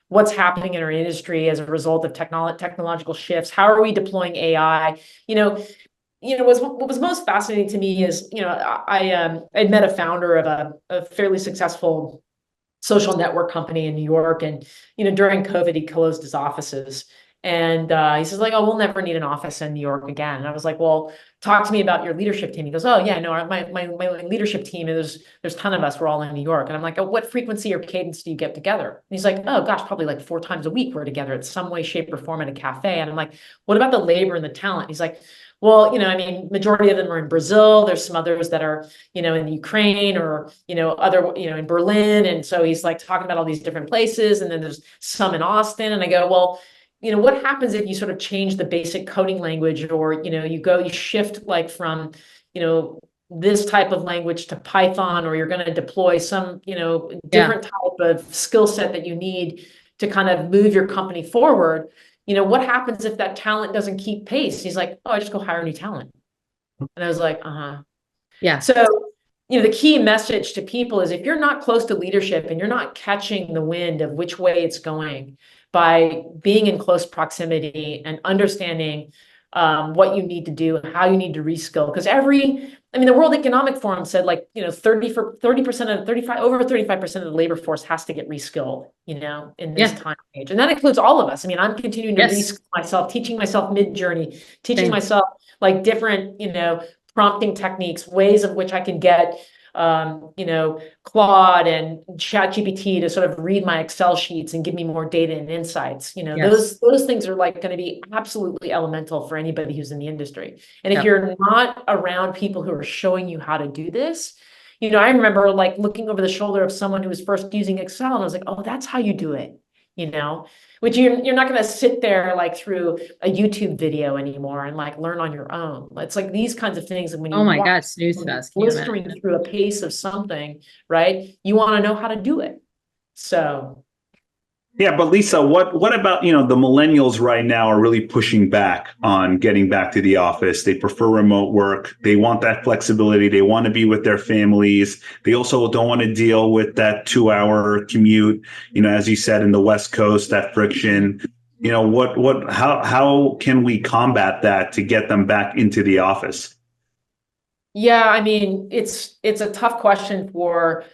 what's happening in our industry as a result of technological shifts. How are we deploying AI? What was most fascinating to me is I'd met a founder of a fairly successful social network company in New York, and during COVID he closed his offices. And he says, like, oh, we'll never need an office in New York again. And I was like, well, talk to me about your leadership team. He goes, oh, yeah, no, my leadership team, there's a ton of us. We're all in New York. And I'm like, oh, what frequency or cadence do you get together? And he's like, oh, gosh, probably like 4 times a week we're together in some way, shape, or form at a cafe. And I'm like, what about the labor and the talent? He's like, well, majority of them are in Brazil. There's some others that are, in the Ukraine or, in Berlin. And so he's like talking about all these different places. And then there's some in Austin. And I go, well, what happens if you sort of change the basic coding language, or, you shift like from, this type of language to Python, or you're going to deploy some, different type of skill set that you need to kind of move your company forward. What happens if that talent doesn't keep pace? He's like, oh, I just go hire new talent. And I was like, yeah. So, the key message to people is, if you're not close to leadership and you're not catching the wind of which way it's going, by being in close proximity and understanding what you need to do, how you need to reskill. Because the World Economic Forum said, like, 35% of the labor force has to get reskilled, in this time age. And that includes all of us. I'm continuing to reskill myself, teaching myself Mid-Journey, teaching myself like different, prompting techniques, ways of which I can get Claude and ChatGPT to sort of read my Excel sheets and give me more data and insights. Those things are like going to be absolutely elemental for anybody who's in the industry. And if you're not around people who are showing you how to do this, I remember like looking over the shoulder of someone who was first using Excel, and I was like, oh, that's how you do it. Which you're not going to sit there like through a YouTube video anymore and like learn on your own. It's like these kinds of things. And when you snooze fest, blistering through a pace of something, right? You want to know how to do it. So. Yeah, but Lisa, what about, the millennials right now are really pushing back on getting back to the office. They prefer remote work. They want that flexibility. They want to be with their families. They also don't want to deal with that 2-hour commute, as you said, in the West Coast, that friction. How can we combat that to get them back into the office? Yeah, it's a tough question for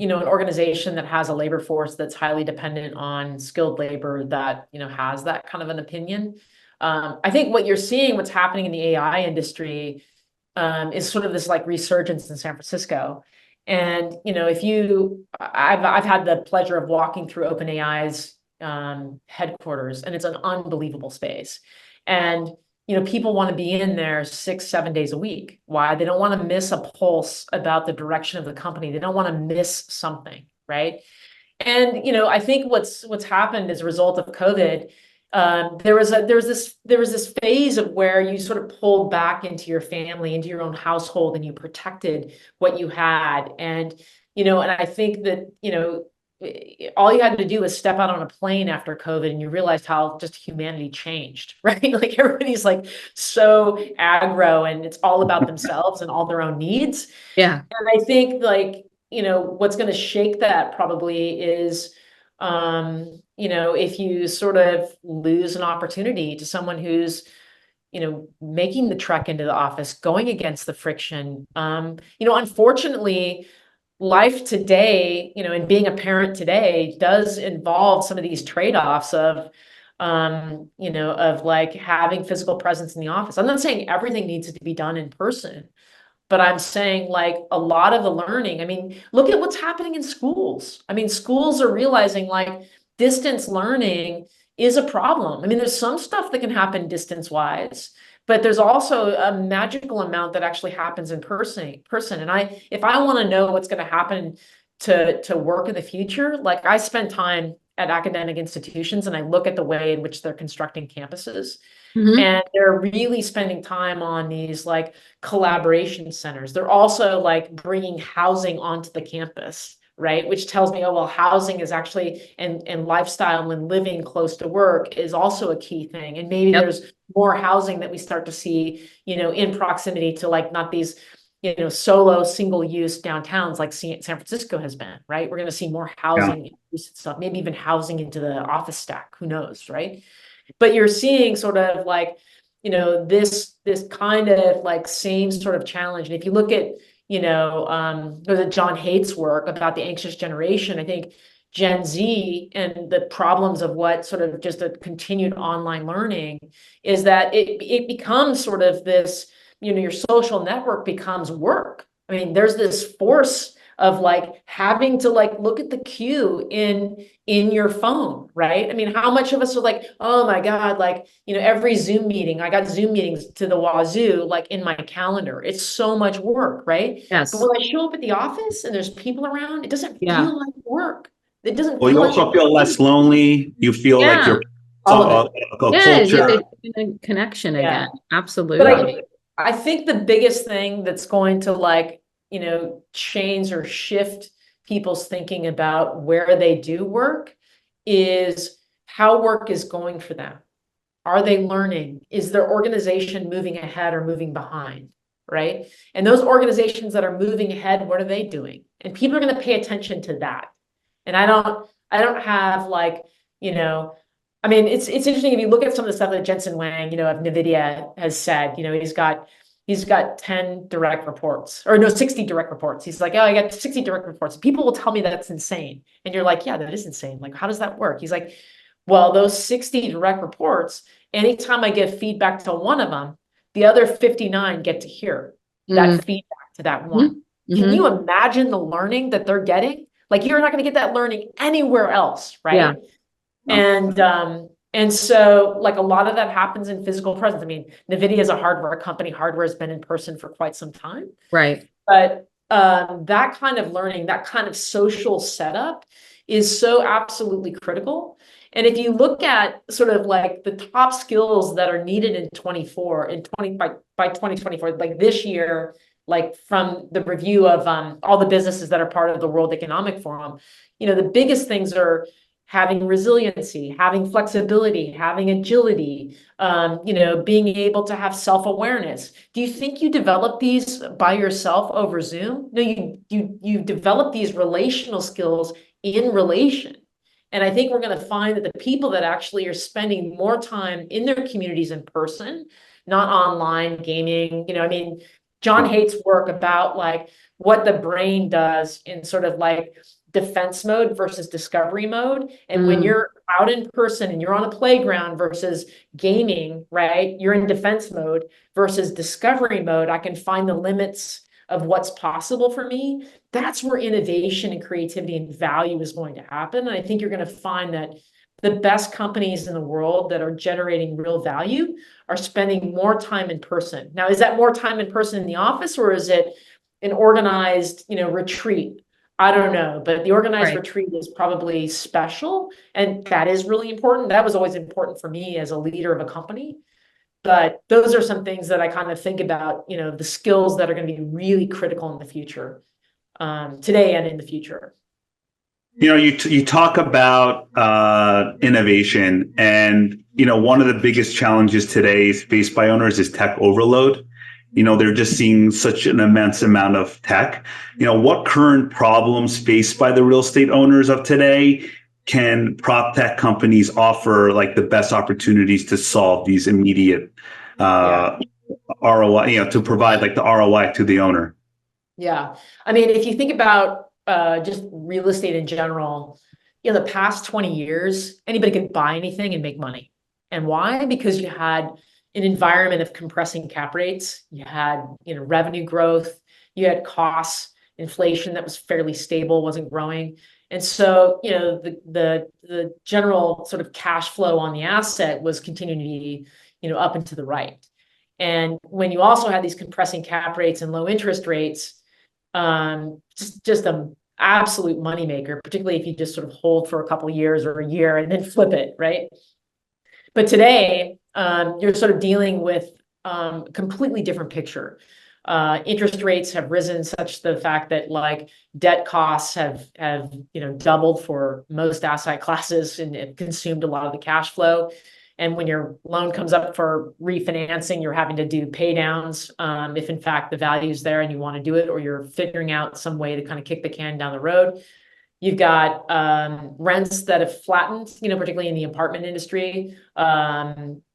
an organization that has a labor force that's highly dependent on skilled labor that, has that kind of an opinion. I think what you're seeing, what's happening in the AI industry, is sort of this like resurgence in San Francisco. And, I've had the pleasure of walking through OpenAI's headquarters, and it's an unbelievable space. And people want to be in there 6-7 days a week. Why? They don't want to miss a pulse about the direction of the company. They don't want to miss something, right? And I think what's happened as a result of COVID, there was this phase of where you sort of pulled back into your family, into your own household, and you protected what you had. And and I think that all you had to do was step out on a plane after COVID, and you realized how just humanity changed, right? Like everybody's like so aggro, and it's all about themselves and all their own needs. Yeah. And I think like, what's going to shake that probably is, if you sort of lose an opportunity to someone who's, making the trek into the office, going against the friction. Unfortunately, life today, and being a parent today does involve some of these trade-offs of, of like having physical presence in the office. I'm not saying everything needs to be done in person, but I'm saying like a lot of the learning, I mean, look at what's happening in schools. I mean, schools are realizing like distance learning is a problem. I mean, there's some stuff that can happen distance wise, but there's also a magical amount that actually happens in person. And if I want to know what's going to happen to work in the future, like I spend time at academic institutions and I look at the way in which they're constructing campuses. Mhm. And they're really spending time on these like collaboration centers. They're also like bringing housing onto the campus, right? Which tells me, oh, well, housing is actually, and lifestyle and living close to work is also a key thing. And maybe Yep. there's more housing that we start to see, in proximity to like not these, solo single use downtowns like San Francisco has been, right? We're going to see more housing stuff, maybe even housing into the office stack, who knows, right? But you're seeing sort of like, this kind of like same sort of challenge. And if you look at, the John Haidt's work about the anxious generation, I think Gen Z and the problems of what sort of just a continued online learning is that it becomes sort of this, your social network becomes work. I mean, there's this force of like having to like look at the queue in your phone, right? I mean, how much of us are like, oh my God, like, every Zoom meeting, I got Zoom meetings to the wazoo, like in my calendar. It's so much work, right? Yes. But when I show up at the office and there's people around, it doesn't Yeah. feel like work. It doesn't Well, feel you like also feel less lonely. You feel like Yeah. you're all of it. a Yeah, culture. it's a connection Yeah. again. But Absolutely. I think the biggest thing that's going to like, change or shift people's thinking about where they do work is how work is going for them. Are they learning? Is their organization moving ahead or moving behind? Right. And those organizations that are moving ahead, what are they doing? And people are going to pay attention to that. And I don't have like, I mean, it's interesting if you look at some of the stuff that Jensen Wang, of NVIDIA has said, he's got 10 direct reports, or no, 60 direct reports. He's like, oh, I got 60 direct reports. People will tell me that's insane. And you're like, yeah, that is insane. Like, how does that work? He's like, well, those 60 direct reports, anytime I give feedback to one of them, the other 59 get to hear that feedback to that one. Can you imagine the learning that they're getting? Like, you're not going to get that learning anywhere else, right? Yeah. And so like a lot of that happens in physical presence. I mean, NVIDIA is a hardware company. Hardware has been in person for quite some time. Right. But that kind of learning, that kind of social setup is so absolutely critical. And if you look at sort of like the top skills that are needed in 2024, like this year, like from the review of all the businesses that are part of the World Economic Forum, the biggest things are having resiliency, having flexibility, having agility, being able to have self-awareness. Do you think you develop these by yourself over Zoom? No, you develop these relational skills in relation. And I think we're going to find that the people that actually are spending more time in their communities in person, not online gaming, I mean, John Haidt's work about like what the brain does in sort of like defense mode versus discovery mode. And when you're out in person and you're on a playground versus gaming, right? You're in defense mode versus discovery mode. I can find the limits of what's possible for me. That's where innovation and creativity and value is going to happen. And I think you're going to find that the best companies in the world that are generating real value are spending more time in person. Now, is that more time in person in the office, or is it an organized, retreat? I don't know, but the organized retreat is probably special, and that is really important. That was always important for me as a leader of a company. But those are some things that I kind of think about, the skills that are going to be really critical in the future, today and in the future. You talk about innovation, and one of the biggest challenges today faced by owners is tech overload. They're just seeing such an immense amount of tech. What current problems faced by the real estate owners of today can prop tech companies offer like the best opportunities to solve these immediate ROI, to provide like the ROI to the owner? Yeah. I mean, if you think about just real estate in general, the past 20 years, anybody could buy anything and make money. And why? Because you had an environment of compressing cap rates, you had, revenue growth, you had costs, inflation that was fairly stable, wasn't growing. And so, the general sort of cash flow on the asset was continuing to be, up and to the right. And when you also had these compressing cap rates and low interest rates, just an absolute moneymaker, particularly if you just sort of hold for a couple of years or a year and then flip it, right? But today, you're sort of dealing with a completely different picture. Interest rates have risen such the fact that like debt costs have doubled for most asset classes and it consumed a lot of the cash flow. And when your loan comes up for refinancing, you're having to do pay downs if in fact the value is there and you want to do it, or you're figuring out some way to kind of kick the can down the road. You've got rents that have flattened, particularly in the apartment industry.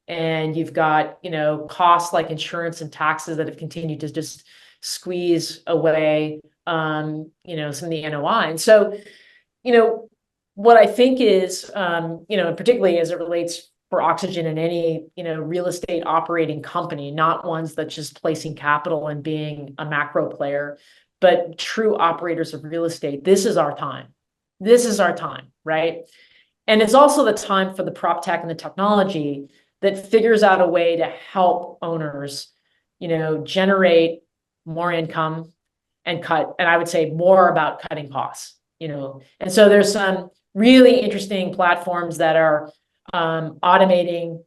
And you've got, costs like insurance and taxes that have continued to just squeeze away, some of the NOI. And so, what I think is, particularly as it relates for Oxygen in any, real estate operating company, not ones that just placing capital and being a macro player, but true operators of real estate, this is our time. This is our time, right? And it's also the time for the prop tech and the technology that figures out a way to help owners, generate more income and I would say more about cutting costs, And so there's some really interesting platforms that are automating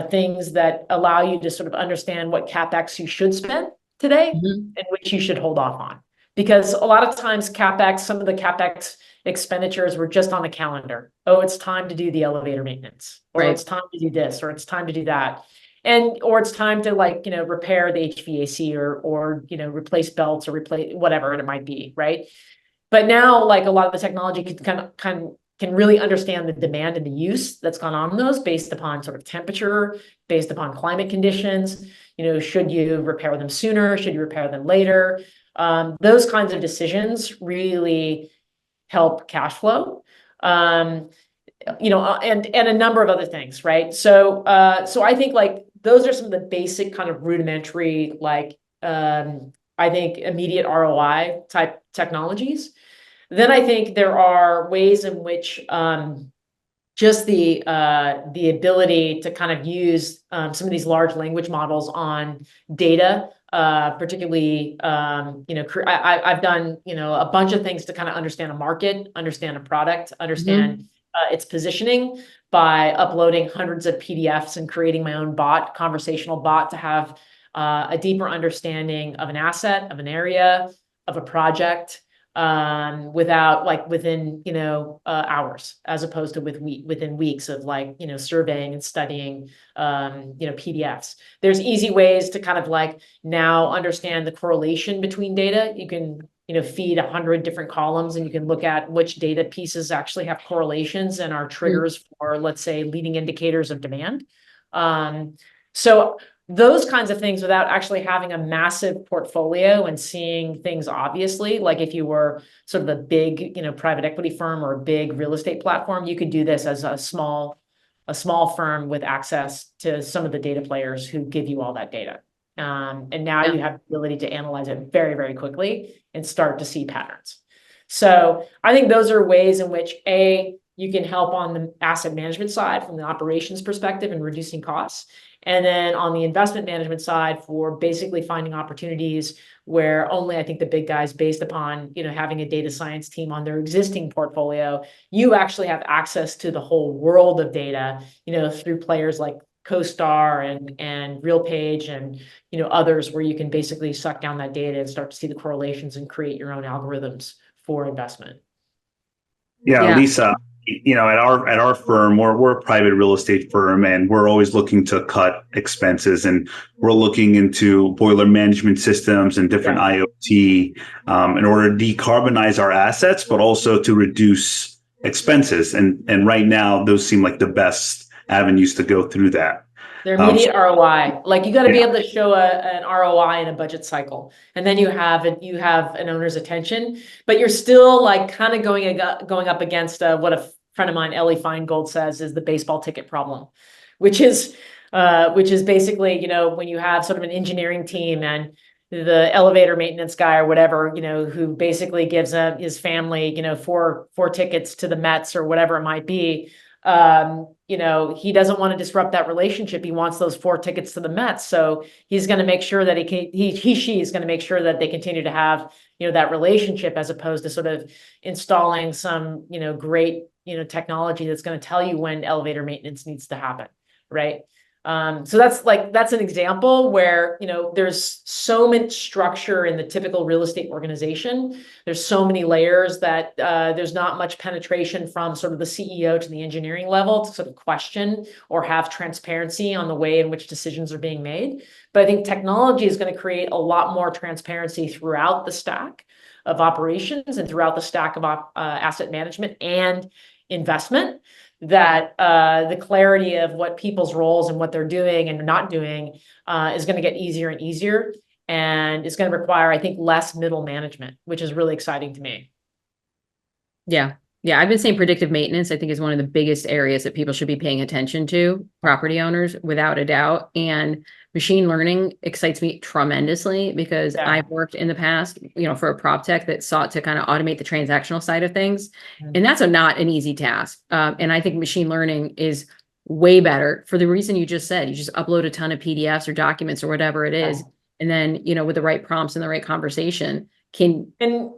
things that allow you to sort of understand what CapEx you should spend today and which you should hold off on. Because a lot of times some of the CapEx expenditures were just on the calendar. Oh, it's time to do the elevator maintenance, or it's time to do this, or it's time to do that. Or it's time to repair the HVAC or replace belts or replace whatever it might be, right? But now like a lot of the technology can really understand the demand and the use that's gone on in those based upon sort of temperature, based upon climate conditions. Should you repair them sooner? Should you repair them later? Those kinds of decisions really help cash flow, and a number of other things, right? So I think like those are some of the basic kind of rudimentary, I think immediate ROI type technologies. Then I think there are ways in which just the ability to kind of use some of these large language models on data, particularly, I've done, a bunch of things to kind of understand a market, understand a product, understand its positioning by uploading hundreds of PDFs and creating my own conversational bot to have a deeper understanding of an asset, of an area, of a project, within hours, as opposed to within weeks of surveying and studying PDFs. There's easy ways to kind of now understand the correlation between data. You can feed 100 different columns and you can look at which data pieces actually have correlations and are triggers for, let's say, leading indicators of demand. So those kinds of things without actually having a massive portfolio and seeing things obviously, like if you were sort of a big, private equity firm or a big real estate platform, you could do this as a small firm with access to some of the data players who give you all that data. And now you have the ability to analyze it very, very quickly and start to see patterns. So I think those are ways in which you can help on the asset management side from the operations perspective and reducing costs. And then on the investment management side for basically finding opportunities where only I think the big guys, based upon, having a data science team on their existing portfolio, you actually have access to the whole world of data, through players like CoStar and RealPage and, others where you can basically suck down that data and start to see the correlations and create your own algorithms for investment. Yeah. Lisa, at our firm, we're a private real estate firm, and we're always looking to cut expenses, and we're looking into boiler management systems and different IoT in order to decarbonize our assets, but also to reduce expenses. And right now, those seem like the best avenues to go through that. Their immediate ROI, you got to be able to show an ROI in a budget cycle, and then you have an owner's attention, but you're still kind of going up against what a friend of mine, Ellie Feingold, says is the baseball ticket problem, which is basically, you know, when you have sort of an engineering team and the elevator maintenance guy or whatever, you know, who basically gives his family, you know, four tickets to the Mets or whatever it might be. You know, he doesn't want to disrupt that relationship. He wants those 4 tickets to the Mets. So he's going to make sure that she is going to make sure that they continue to have, you know, that relationship, as opposed to sort of installing some, you know, great, you know, technology that's going to tell you when elevator maintenance needs to happen. Right. So that's an example where, you know, there's so much structure in the typical real estate organization. There's so many layers that there's not much penetration from sort of the CEO to the engineering level to sort of question or have transparency on the way in which decisions are being made. But I think technology is going to create a lot more transparency throughout the stack of operations and throughout the stack of asset management and investment, that the clarity of what people's roles and what they're doing and not doing is going to get easier and easier. And it's going to require, I think, less middle management, which is really exciting to me. Yeah. Yeah. I've been saying predictive maintenance, I think, is one of the biggest areas that people should be paying attention to, property owners, without a doubt. And machine learning excites me tremendously because I've worked in the past, you know, for a Proptech that sought to kind of automate the transactional side of things. And that's not an easy task. And I think machine learning is way better for the reason you just said. You just upload a ton of PDFs or documents or whatever it is. And then, you know, with the right prompts and the right conversation can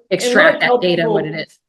extract that data and what it is.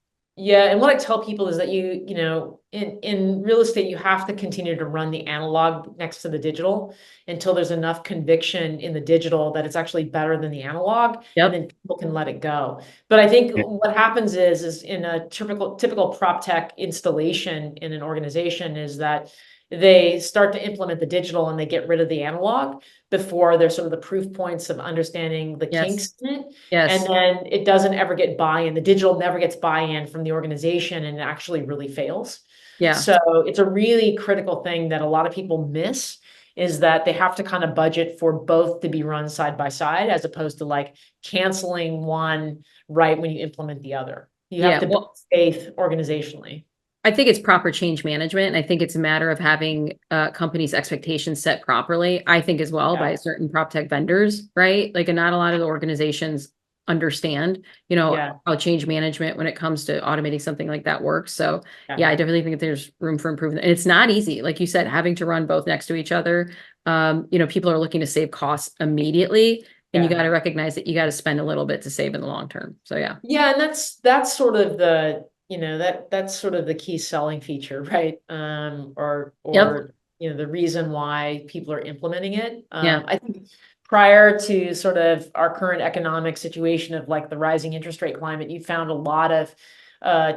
Yeah. And what I tell people is that you know, in real estate, you have to continue to run the analog next to the digital until there's enough conviction in the digital that it's actually better than the analog. And then people can let it go. But I think what happens is in a typical PropTech installation in an organization is that they start to implement the digital and they get rid of the analog before there's sort of the proof points of understanding the kinks in it. And then it doesn't ever get buy-in. The digital never gets buy-in from the organization and it actually really fails. So it's a really critical thing that a lot of people miss, is that they have to kind of budget for both to be run side by side, as opposed to like canceling one right when you implement the other. You have to build faith organizationally. I think it's proper change management. I think it's a matter of having companies' expectations set properly, I think, as well, by certain PropTech vendors, right? Like, and not a lot of the organizations understand, you know, how change management when it comes to automating something like that works. So I definitely think that there's room for improvement. And it's not easy. Like you said, having to run both next to each other. You know, people are looking to save costs immediately. And you got to recognize that you got to spend a little bit to save in the long term. So yeah, and that's sort of the, you know, that's sort of the key selling feature, right? Or you know, the reason why people are implementing it. I think prior to sort of our current economic situation of like the rising interest rate climate, you found a lot of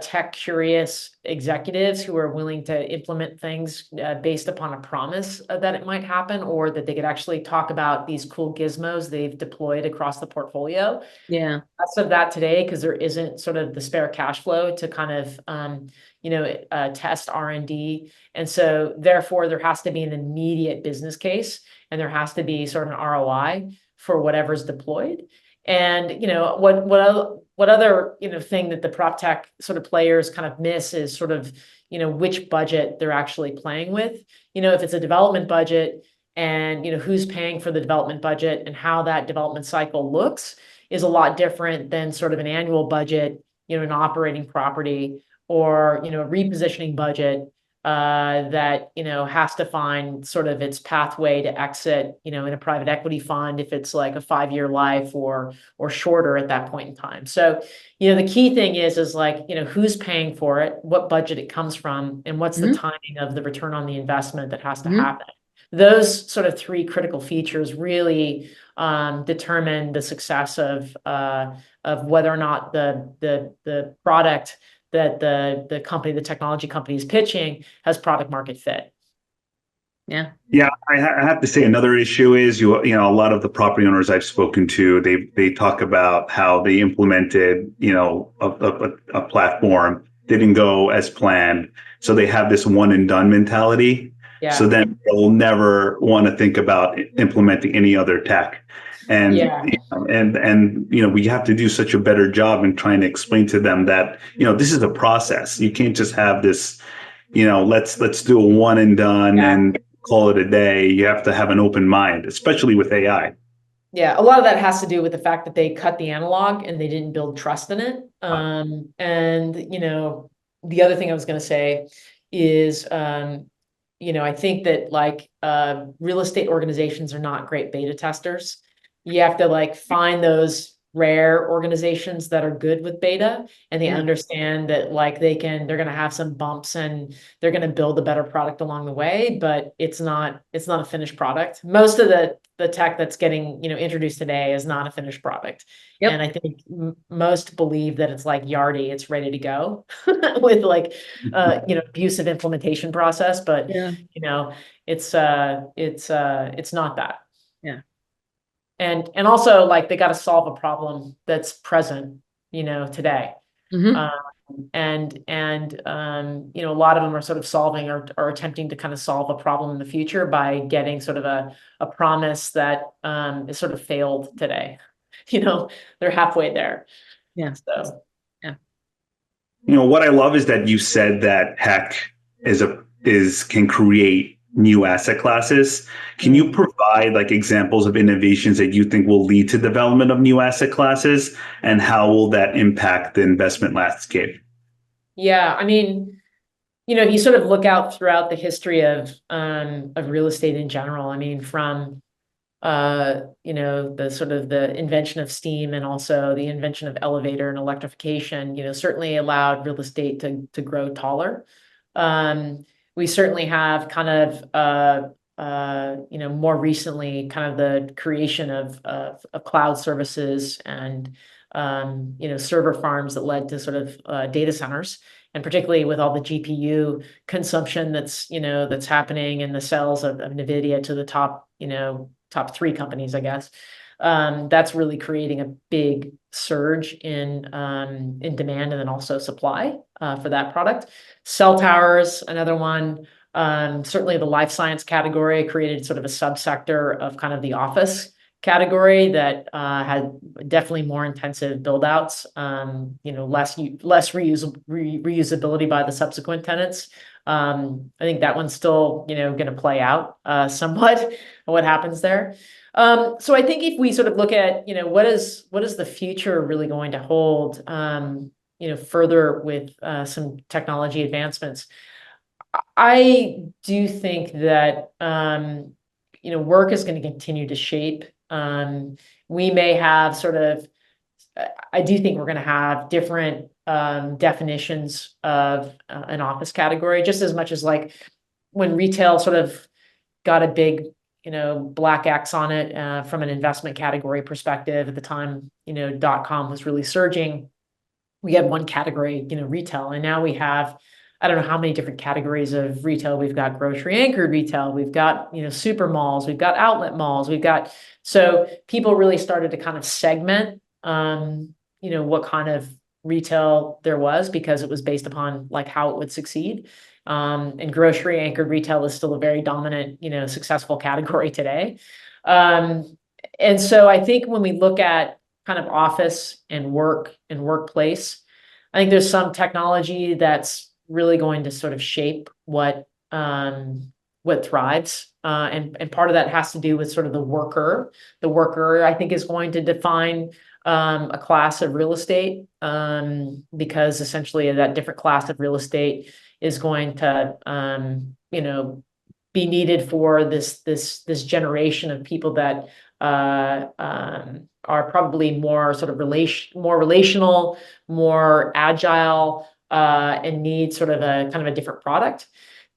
tech curious executives who are willing to implement things based upon a promise that it might happen, or that they could actually talk about these cool gizmos they've deployed across the portfolio. Less of that today, because there isn't sort of the spare cash flow to kind of you know, test R&D. And so therefore there has to be an immediate business case, and there has to be sort of an ROI for whatever's deployed. And, you know, what other, you know, thing that the PropTech sort of players kind of miss is sort of, you know, which budget they're actually playing with. You know, if it's a development budget, and, you know, who's paying for the development budget and how that development cycle looks is a lot different than sort of an annual budget, you know, an operating property, or, you know, a repositioning budget that, you know, has to find sort of its pathway to exit, you know, in a private equity fund, if it's like a 5-year life or shorter at that point in time. So, you know, the key thing is like, you know, who's paying for it, what budget it comes from, and what's the timing of the return on the investment that has to happen. Those sort of 3 critical features really determine the success of whether or not the product that the company, the technology company is pitching has product market fit. Yeah, I have to say another issue is you know, a lot of the property owners I've spoken to, they talk about how they implemented, you know, a platform, didn't go as planned, so they have this one and done mentality. So then they'll never want to think about implementing any other tech. And, you know, and, you know, we have to do such a better job in trying to explain to them that, you know, this is a process. You can't just have this let's do a one and done Yeah. and call it a day. You have to have an open mind, especially with AI. Yeah, a lot of that has to do with the fact that they cut the analog and they didn't build trust in it. And the other thing I was going to say is, I think that like real estate organizations are not great beta testers. You have to like find those rare organizations that are good with beta, and they understand that like they're going to have some bumps and they're going to build a better product along the way, but it's not a finished product. Most of the tech that's getting introduced today is not a finished product. Yep. And I think most believe that it's like Yardi, it's ready to go with like abusive implementation process, but it's not that. Yeah. And also like they got to solve a problem that's present, today. And a lot of them are sort of solving or attempting to kind of solve a problem in the future by getting sort of a promise that is sort of failed today. They're halfway there. Yeah. So yeah. What I love is that you said that Heck can create new asset classes. Can you provide like examples of innovations that you think will lead to development of new asset classes, and how will that impact the investment landscape? Yeah, I mean, you sort of look out throughout the history of real estate in general. I mean, from the sort of the invention of steam and also the invention of elevator and electrification, certainly allowed real estate to grow taller. We certainly have kind of more recently kind of the creation of cloud services and server farms that led to sort of data centers, and particularly with all the GPU consumption that's happening in the cells of NVIDIA to the top three companies, I guess. That's really creating a big surge in demand and then also supply for that product. Cell towers, another one. Certainly the life science category created sort of a subsector of kind of the office category that had definitely more intensive build outs, less reusability by the subsequent tenants. I think that one's still, going to play out somewhat what happens there. So I think if we sort of look at, what is the future really going to hold, further with some technology advancements, I do think that, work is going to continue to shape. We may have sort of, I do think we're going to have different definitions of an office category, just as much as like when retail sort of got a big, black X on it from an investment category perspective at the time, .com was really surging. We had one category, retail, and now we have, I don't know how many different categories of retail. We've got grocery anchored retail. We've got, super malls. We've got outlet malls. So people really started to kind of segment, what kind of retail there was, because it was based upon like how it would succeed. And grocery anchored retail is still a very dominant, successful category today. And so I think when we look at kind of office and work and workplace, I think there's some technology that's really going to sort of shape what thrives. And part of that has to do with sort of the worker. The worker, I think, is going to define a class of real estate, because essentially that different class of real estate is going to, be needed for this generation of people that are probably more sort of more relational, more agile, and need sort of a kind of a different product.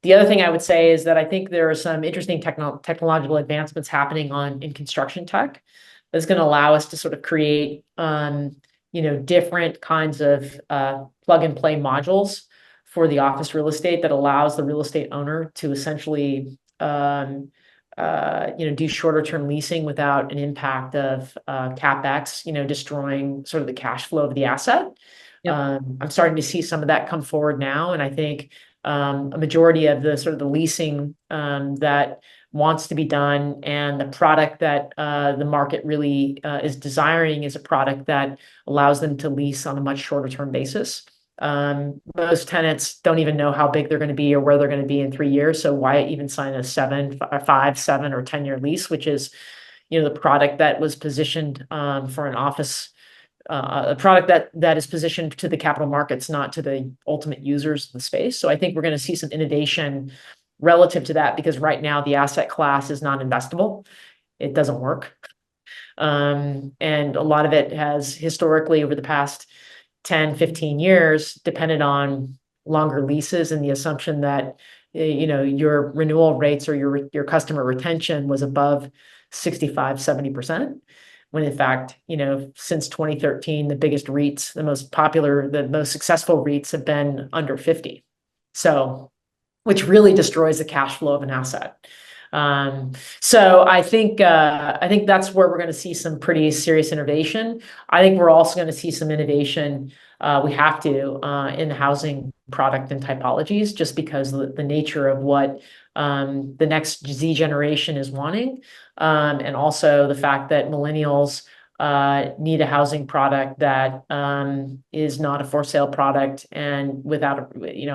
The other thing I would say is that I think there are some interesting technological advancements happening in construction tech that's going to allow us to sort of create, different kinds of plug and play modules for the office real estate that allows the real estate owner to essentially, do shorter term leasing without an impact of CapEx, destroying sort of the cash flow of the asset. Yep. I'm starting to see some of that come forward now, and I think a majority of the sort of the leasing that wants to be done and the product that the market really is desiring is a product that allows them to lease on a much shorter term basis. Most tenants don't even know how big they're going to be or where they're going to be in 3 years. So why even sign a 5, 7, or 10-year lease, which is, the product that was positioned for an office, a product that is positioned to the capital markets, not to the ultimate users of the space. So I think we're going to see some innovation relative to that, because right now the asset class is not investable. It doesn't work. And a lot of it has historically, over the past 10, 15 years, depended on longer leases and the assumption that, your renewal rates or your customer retention was above 65, 70%. When in fact, since 2013, the biggest REITs, the most popular, the most successful REITs have been under 50. So, which really destroys the cash flow of an asset. So I think that's where we're going to see some pretty serious innovation. I think we're also going to see some innovation. We have to in the housing product and typologies, just because the nature of what the next Z generation is wanting, and also the fact that millennials need a housing product that is not a for sale product and without,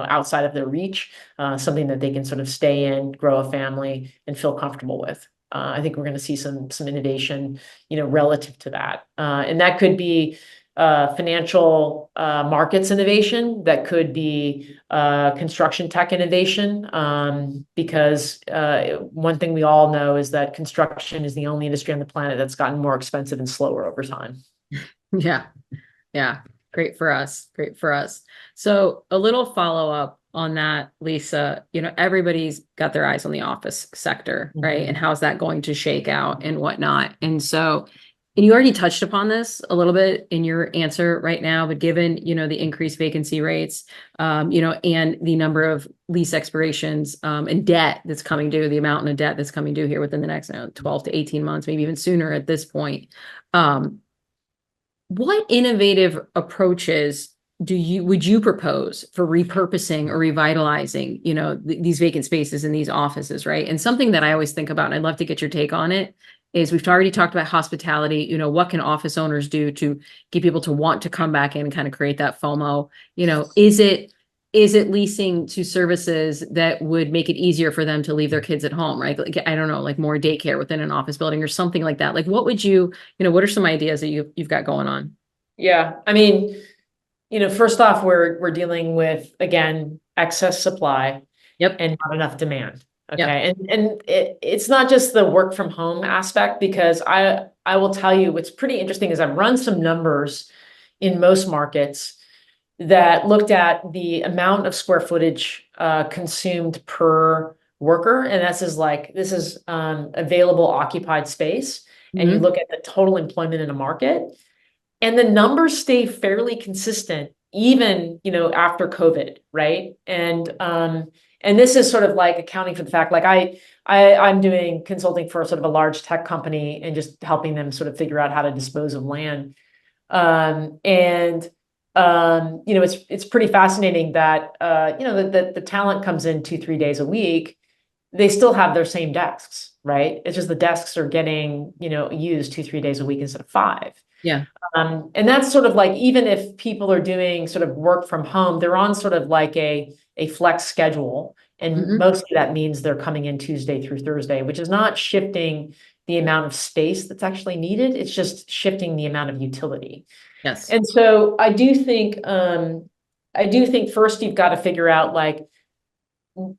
outside of their reach, something that they can sort of stay in, grow a family, and feel comfortable with. I think we're going to see some innovation, relative to that, and that could be financial markets innovation, that could be construction tech innovation, because one thing we all know is that construction is the only industry on the planet that's gotten more expensive and slower over time. Yeah. Yeah. Great for us. Great for us. So a little follow-up on that, Lisa, everybody's got their eyes on the office sector, right? And how's that going to shake out and whatnot. And so, and you already touched upon this a little bit in your answer right now, but given, the increased vacancy rates, and the number of lease expirations, and debt that's coming due, the amount of debt that's coming due here within the next 12 to 18 months, maybe even sooner at this point. What innovative approaches would you propose for repurposing or revitalizing, these vacant spaces in these offices, right? And something that I always think about, and I'd love to get your take on it, is we've already talked about hospitality. What can office owners do to get people to want to come back in and kind of create that FOMO? Is it leasing to services that would make it easier for them to leave their kids at home, right? Like, I don't know, like more daycare within an office building or something like that. Like, what would what are some ideas that you've got going on? Yeah. I mean, first off, we're dealing with, again, excess supply. Yep. And not enough demand. Okay. Yep. And it's not just the work from home aspect, because I will tell you what's pretty interesting is I've run some numbers in most markets that looked at the amount of square footage consumed per worker. And this is available occupied space. And you look at the total employment in a market, and the numbers stay fairly consistent, even, after COVID, right? And this is sort of like accounting for the fact, like I'm doing consulting for sort of a large tech company and just helping them sort of figure out how to dispose of land. It's pretty fascinating that, the talent comes in 2-3 days a week. They still have their same desks, right? It's just the desks are getting, used 2-3 days a week instead of 5. Yeah. And that's sort of like, even if people are doing sort of work from home, they're on sort of like a flex schedule. And mostly that means they're coming in Tuesday through Thursday, which is not shifting the amount of space that's actually needed. It's just shifting the amount of utility. Yes. And so I do think first you've got to figure out, like, and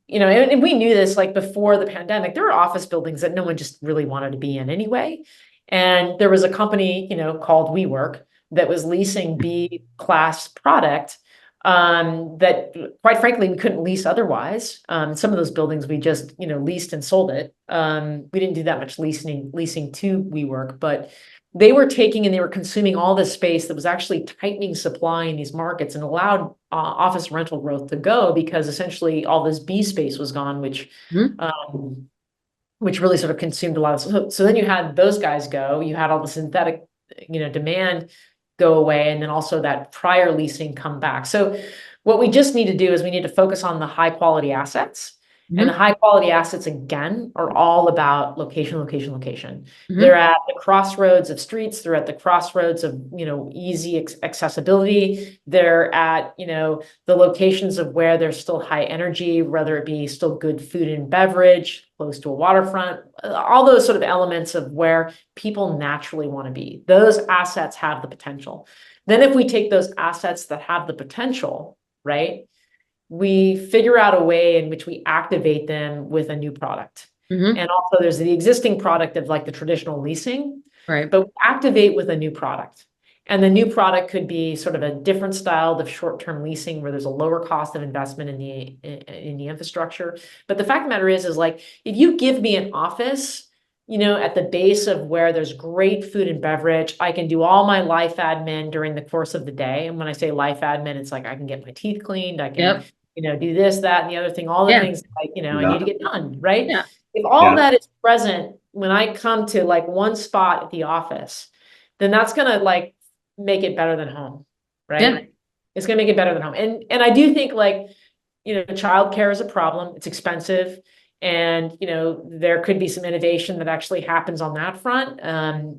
we knew this, like, before the pandemic, there were office buildings that no one just really wanted to be in anyway. And there was a company, called WeWork, that was leasing B-class product that, quite frankly, we couldn't lease otherwise. Some of those buildings we just, leased and sold it. We didn't do that much leasing to WeWork, but they were taking and they were consuming all this space that was actually tightening supply in these markets and allowed office rental growth to go, because essentially all this B space was gone, which really sort of consumed a lot of. So then you had those guys go. You had all the synthetic, demand go away, and then also that prior leasing come back. So what we just need to do is we need to focus on the high quality assets And the high quality assets, again, are all about location, location, location. Mhm. They're at the crossroads of streets. They're at the crossroads of, easy accessibility. They're at, the locations of where there's still high energy, whether it be still good food and beverage, close to a waterfront, all those sort of elements of where people naturally want to be. Those assets have the potential. Then if we take those assets that have the potential, right, we figure out a way in which we activate them with a new product. Mhm. And also there's the existing product of like the traditional leasing, Right. but we activate with a new product. And the new product could be sort of a different style of short-term leasing where there's a lower cost of investment in the infrastructure. But the fact of the matter is like, if you give me an office, at the base of where there's great food and beverage, I can do all my life admin during the course of the day. And when I say life admin, it's like I can get my teeth cleaned, I can, do this, that, and the other thing, all the things like, I need to get done, right? Yeah. If all that is present when I come to like one spot at the office, then that's gonna like make it better than home, right? Yeah. It's gonna make it better than home. And I do think like, childcare is a problem. It's expensive. And, there could be some innovation that actually happens on that front.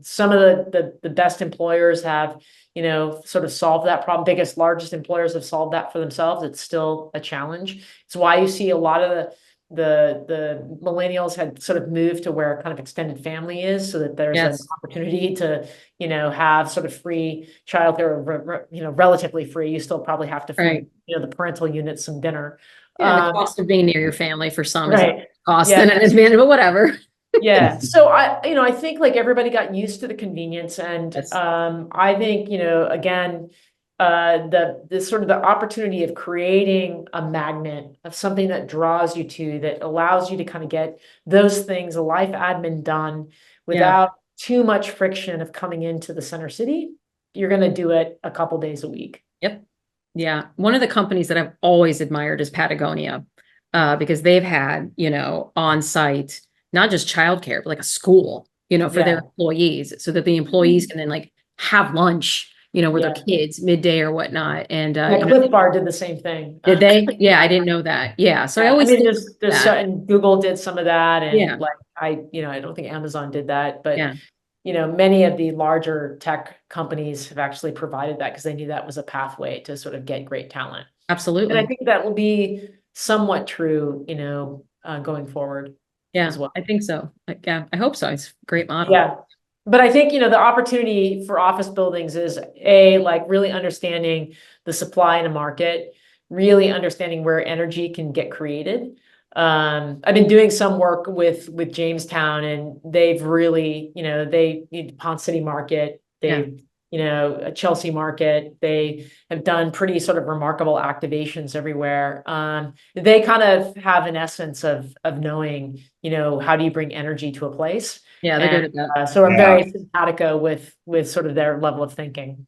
Some of the best employers have, sort of solved that problem. Biggest, largest employers have solved that for themselves. It's still a challenge. It's why you see a lot of the millennials had sort of moved to where kind of extended family is, so that there's an opportunity to, have sort of free childcare, relatively free. You still probably have to feed, the parental unit some dinner. Yeah, the cost of being near your family for some is a cost Yeah. and an advantage, but whatever. Yeah. So I think like everybody got used to the convenience, and Yes. I think, again, the sort of the opportunity of creating a magnet of something that draws you to, that allows you to kind of get those things, a life admin done without too much friction of coming into the center city. You're going to do it a couple days a week. Yep. Yeah. One of the companies that I've always admired is Patagonia, because they've had, on site, not just childcare, but like a school, for their employees, so that the employees can then like have lunch, with their kids midday or whatnot. And Cliff Bar did the same thing. Did they? Yeah, I didn't know that. Yeah. So I always think there's and Google did some of that, and Yeah. I don't think Amazon did that, but Yeah. Many of the larger tech companies have actually provided that because they knew that was a pathway to sort of get great talent. Absolutely. And I think that will be somewhat true, going forward. Yeah, as well. I think so. Yeah, I hope so. It's a great model. Yeah. But I think, the opportunity for office buildings is like really understanding the supply in a market, really understanding where energy can get created. I've been doing some work with Jamestown, and they've really, they need Ponce City market, they've, a Chelsea market, they have done pretty sort of remarkable activations everywhere. They kind of have an essence of knowing, how do you bring energy to a place? Yeah, they're good at that. So I'm very simpatico with sort of their level of thinking.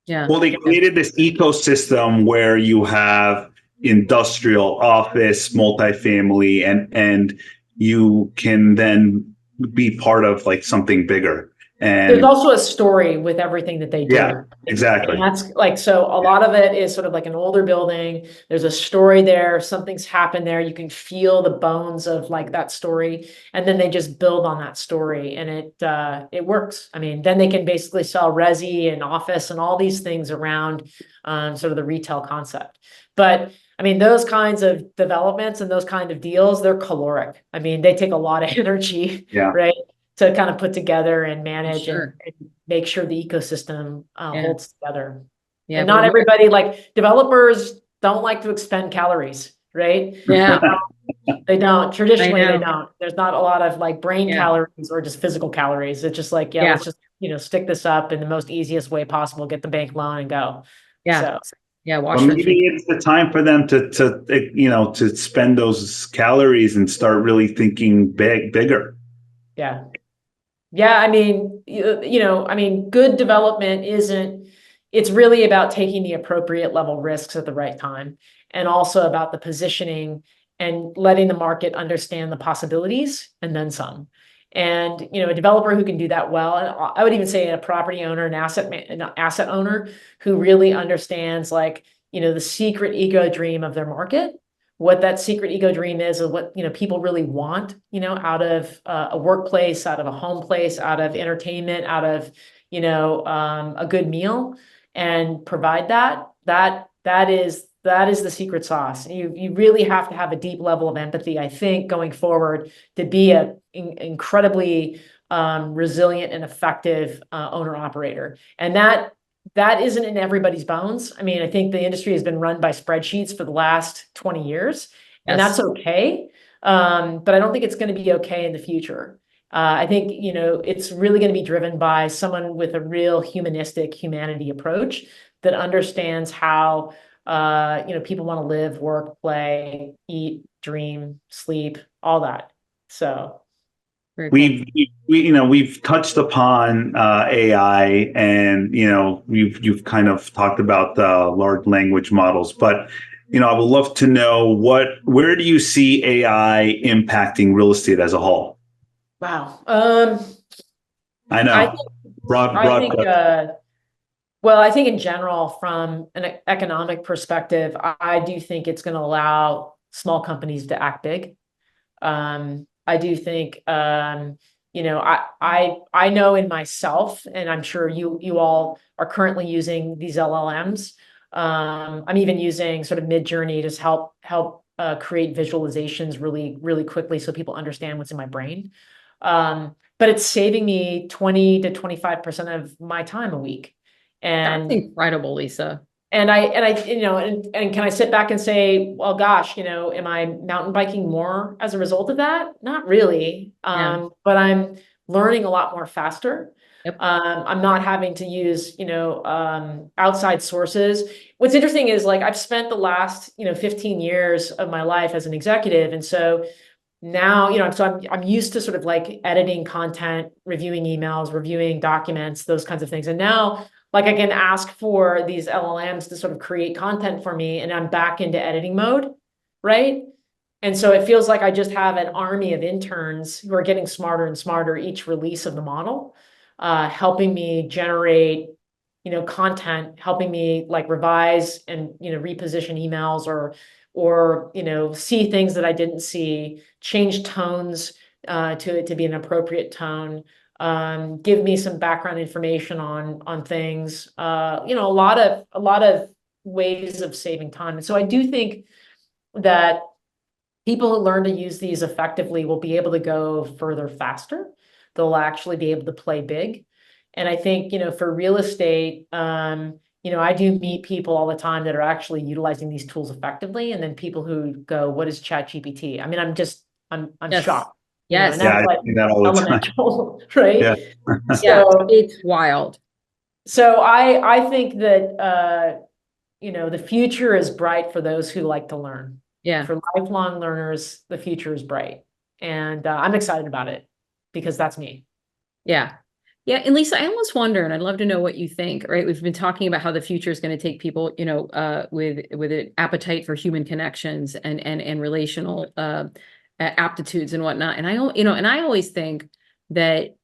Yeah. Well, they created this ecosystem where you have industrial, office, multifamily, and you can then be part of like something bigger. And there's also a story with everything that they do. Yeah, exactly. And that's like, so a lot of it is sort of like an older building. There's a story there. Something's happened there. You can feel the bones of like that story. And then they just build on that story, and it works. I mean, then they can basically sell resi and office and all these things around sort of the retail concept. But I mean, those kinds of developments and those kind of deals, they're caloric. I mean, they take a lot of energy, right, to kind of put together and manage and make sure the ecosystem holds together. Yeah, and not everybody, like developers don't like to expend calories, right? Yeah. They don't. Traditionally, they don't. There's not a lot of like brain calories or just physical calories. It's just like, let's just, stick this up in the most easiest way possible, get the bank loan and go. Yeah. So, wash maybe it's the time for them to spend those calories and start really thinking bigger. Yeah. I mean, good development it's really about taking the appropriate level risks at the right time, and also about the positioning and letting the market understand the possibilities and then some. And, a developer who can do that well, and I would even say a property owner, an asset owner who really understands like, the secret ego dream of their market, what that secret ego dream is, or what, people really want, out of a workplace, out of a home place, out of entertainment, out of, a good meal, and provide that is the secret sauce. You really have to have a deep level of empathy, I think, going forward, to be a incredibly resilient and effective owner operator. And that isn't in everybody's bones. I mean, I think the industry has been run by spreadsheets for the last 20 years, and Yes. that's okay. But I don't think it's going to be okay in the future. I think, it's really going to be driven by someone with a real humanity approach that understands how, people want to live, work, play, eat, dream, sleep, all that. So Very cool. We've touched upon AI, and you've kind of talked about the large language models, but I would love to know where do you see AI impacting real estate as a whole? wow. I know. I think, broad. well, I think in general, from an economic perspective, I do think it's going to allow small companies to act big. I do think, I know in myself, and I'm sure you all are currently using these LLMs. I'm even using sort of Mid-Journey to help create visualizations really, really quickly so people understand what's in my brain. But it's saving me 20 to 25% of my time a week. And That's incredible, Lisa. and can I sit back and say, well, gosh, am I mountain biking more as a result of that? Not really. Yeah. But I'm learning a lot more faster. Yep. I'm not having to use, outside sources. What's interesting is, like, I've spent the last, 15 years of my life as an executive. And so now, I'm used to sort of like editing content, reviewing emails, reviewing documents, those kinds of things. And now, like, I can ask for these LLMs to sort of create content for me, and I'm back into editing mode, right? And so it feels like I just have an army of interns who are getting smarter and smarter each release of the model, helping me generate, content, helping me like revise and, reposition emails, or see things that I didn't see, change tones to it to be an appropriate tone, give me some background information on things, a lot of ways of saving time. And so I do think that people who learn to use these effectively will be able to go further faster. They'll actually be able to play big. And I think, for real estate, I do meet people all the time that are actually utilizing these tools effectively. And then people who go, what is ChatGPT? I mean, I'm Yes. shocked. Yes. And that's I like see that all the time. elemental, right? Yeah. Yeah, So, it's wild. so I think that, the future is bright for those who like to learn. Yeah. For lifelong learners, the future is bright. And I'm excited about it because that's me. Yeah. Yeah. And Lisa, I almost wonder, and I'd love to know what you think, right? We've been talking about how the future is going to take people, with an appetite for human connections and relational aptitudes and whatnot. And I always think that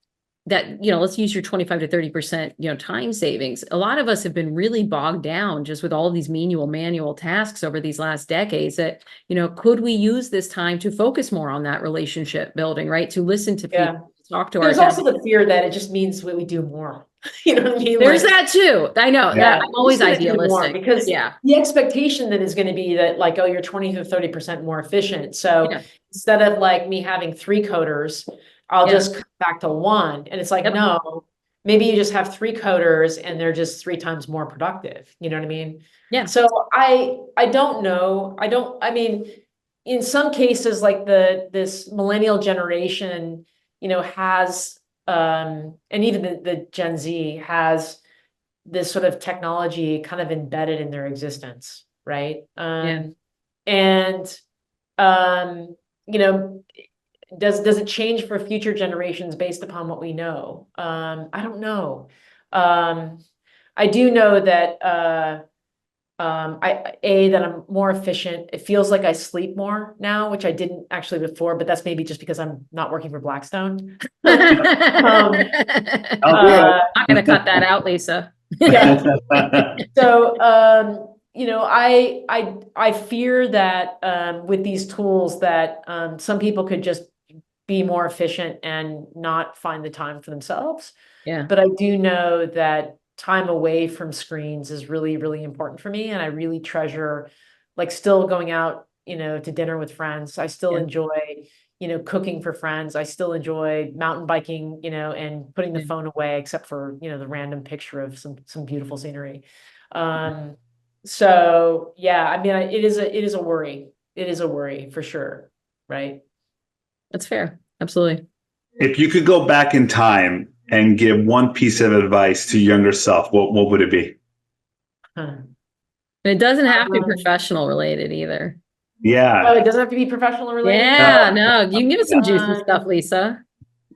let's use your 25 to 30%, time savings. A lot of us have been really bogged down just with all of these manual tasks over these last decades that, could we use this time to focus more on that relationship building, right? To listen to people, to talk to There's ourselves. also the fear that it just means we do more. You know what I mean? There's that too. I know that I'm always idealistic because the expectation that is going to be that, like, oh, you're 20 to 30% more efficient. So instead of like me having 3 coders, I'll just come back to 1. And it's like, no, maybe you just have 3 coders and they're just 3 times more productive. You know what I mean? Yeah. So I don't know. I mean, in some cases, like this millennial generation, has, and even the Gen Z has this sort of technology kind of embedded in their existence, right? And, does it change for future generations based upon what we know? I don't know. I do know that that I'm more efficient. It feels like I sleep more now, which I didn't actually before, but that's maybe just because I'm not working for Blackstone. I'm not gonna cut that out, Lisa. So, I fear that with these tools that some people could just be more efficient and not find the time for themselves. Yeah. But I do know that time away from screens is really, really important for me. And I really treasure like still going out, to dinner with friends. I still enjoy, cooking for friends. I still enjoy mountain biking, and putting the phone away, except for, the random picture of some beautiful scenery. So yeah, I mean, it is a worry. It is a worry for sure. Right. That's fair. Absolutely. If you could go back in time and give one piece of advice to younger self, what would it be? It doesn't have to be professional related either. Yeah. Oh, it doesn't have to be professional related. Yeah, no, you can give us some juicy stuff, Lisa.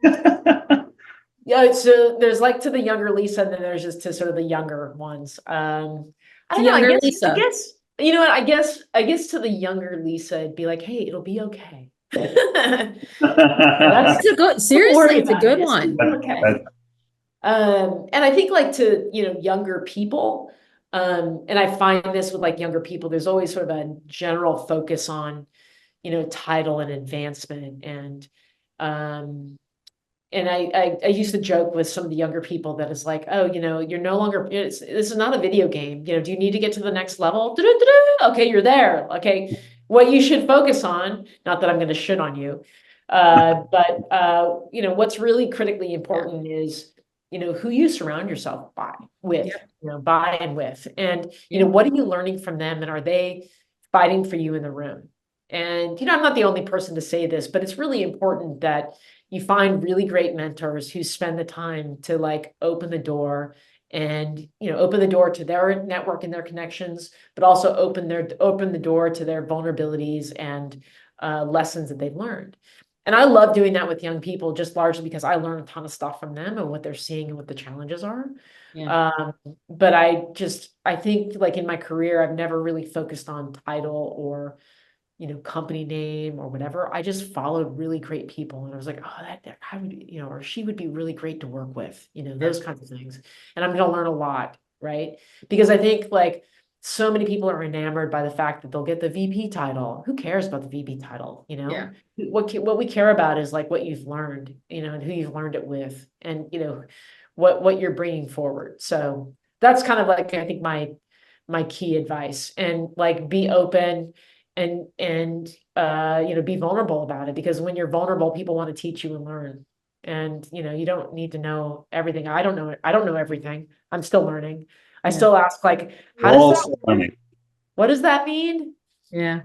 Yeah, so there's like to the younger Lisa, and then there's just to sort of the younger ones. I don't know. Lisa. I guess you know what? I guess to the younger Lisa, it'd be like, hey, it'll be okay. That's a good. Seriously, it's a good one. Okay. And I think like to younger people, and I find this with like younger people, there's always sort of a general focus on title and advancement, and I used to joke with some of the younger people that is like, oh, you're no longer, this is not a video game. Do you need to get to the next level? Okay, you're there. Okay. What you should focus on, not that I'm going to shit on you, but what's really critically important is, who you surround yourself with, and, what are you learning from them? And are they fighting for you in the room? And, I'm not the only person to say this, but it's really important that you find really great mentors who spend the time to like open the door and, open the door to their network and their connections, but also open the door to their vulnerabilities and lessons that they've learned. And I love doing that with young people, just largely because I learn a ton of stuff from them and what they're seeing and what the challenges are. Yeah. But I think like in my career, I've never really focused on title or, company name or whatever. I just followed really great people. And I was like, oh, that I would, or she would be really great to work with, those kinds of things. And I'm going to learn a lot. Right. Because I think like so many people are enamored by the fact that they'll get the VP title. Who cares about the VP title? Yeah. What we care about is like what you've learned, and who you've learned it with, and, what you're bringing forward. So that's kind of like, I think my key advice, and like, be open and be vulnerable about it, because when you're vulnerable, people want to teach you and learn. And, you don't need to know everything. I don't know everything. I'm still learning. I still ask like, how does that work? What does that mean? Yeah.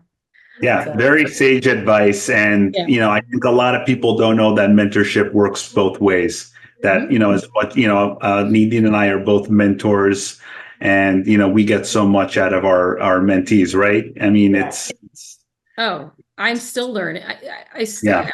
Yeah, very sage advice. And, I think a lot of people don't know that mentorship works both ways. That, is what, Nadine and I are both mentors, and, we get so much out of our mentees, right? I mean, it's. Oh, I'm still learning. I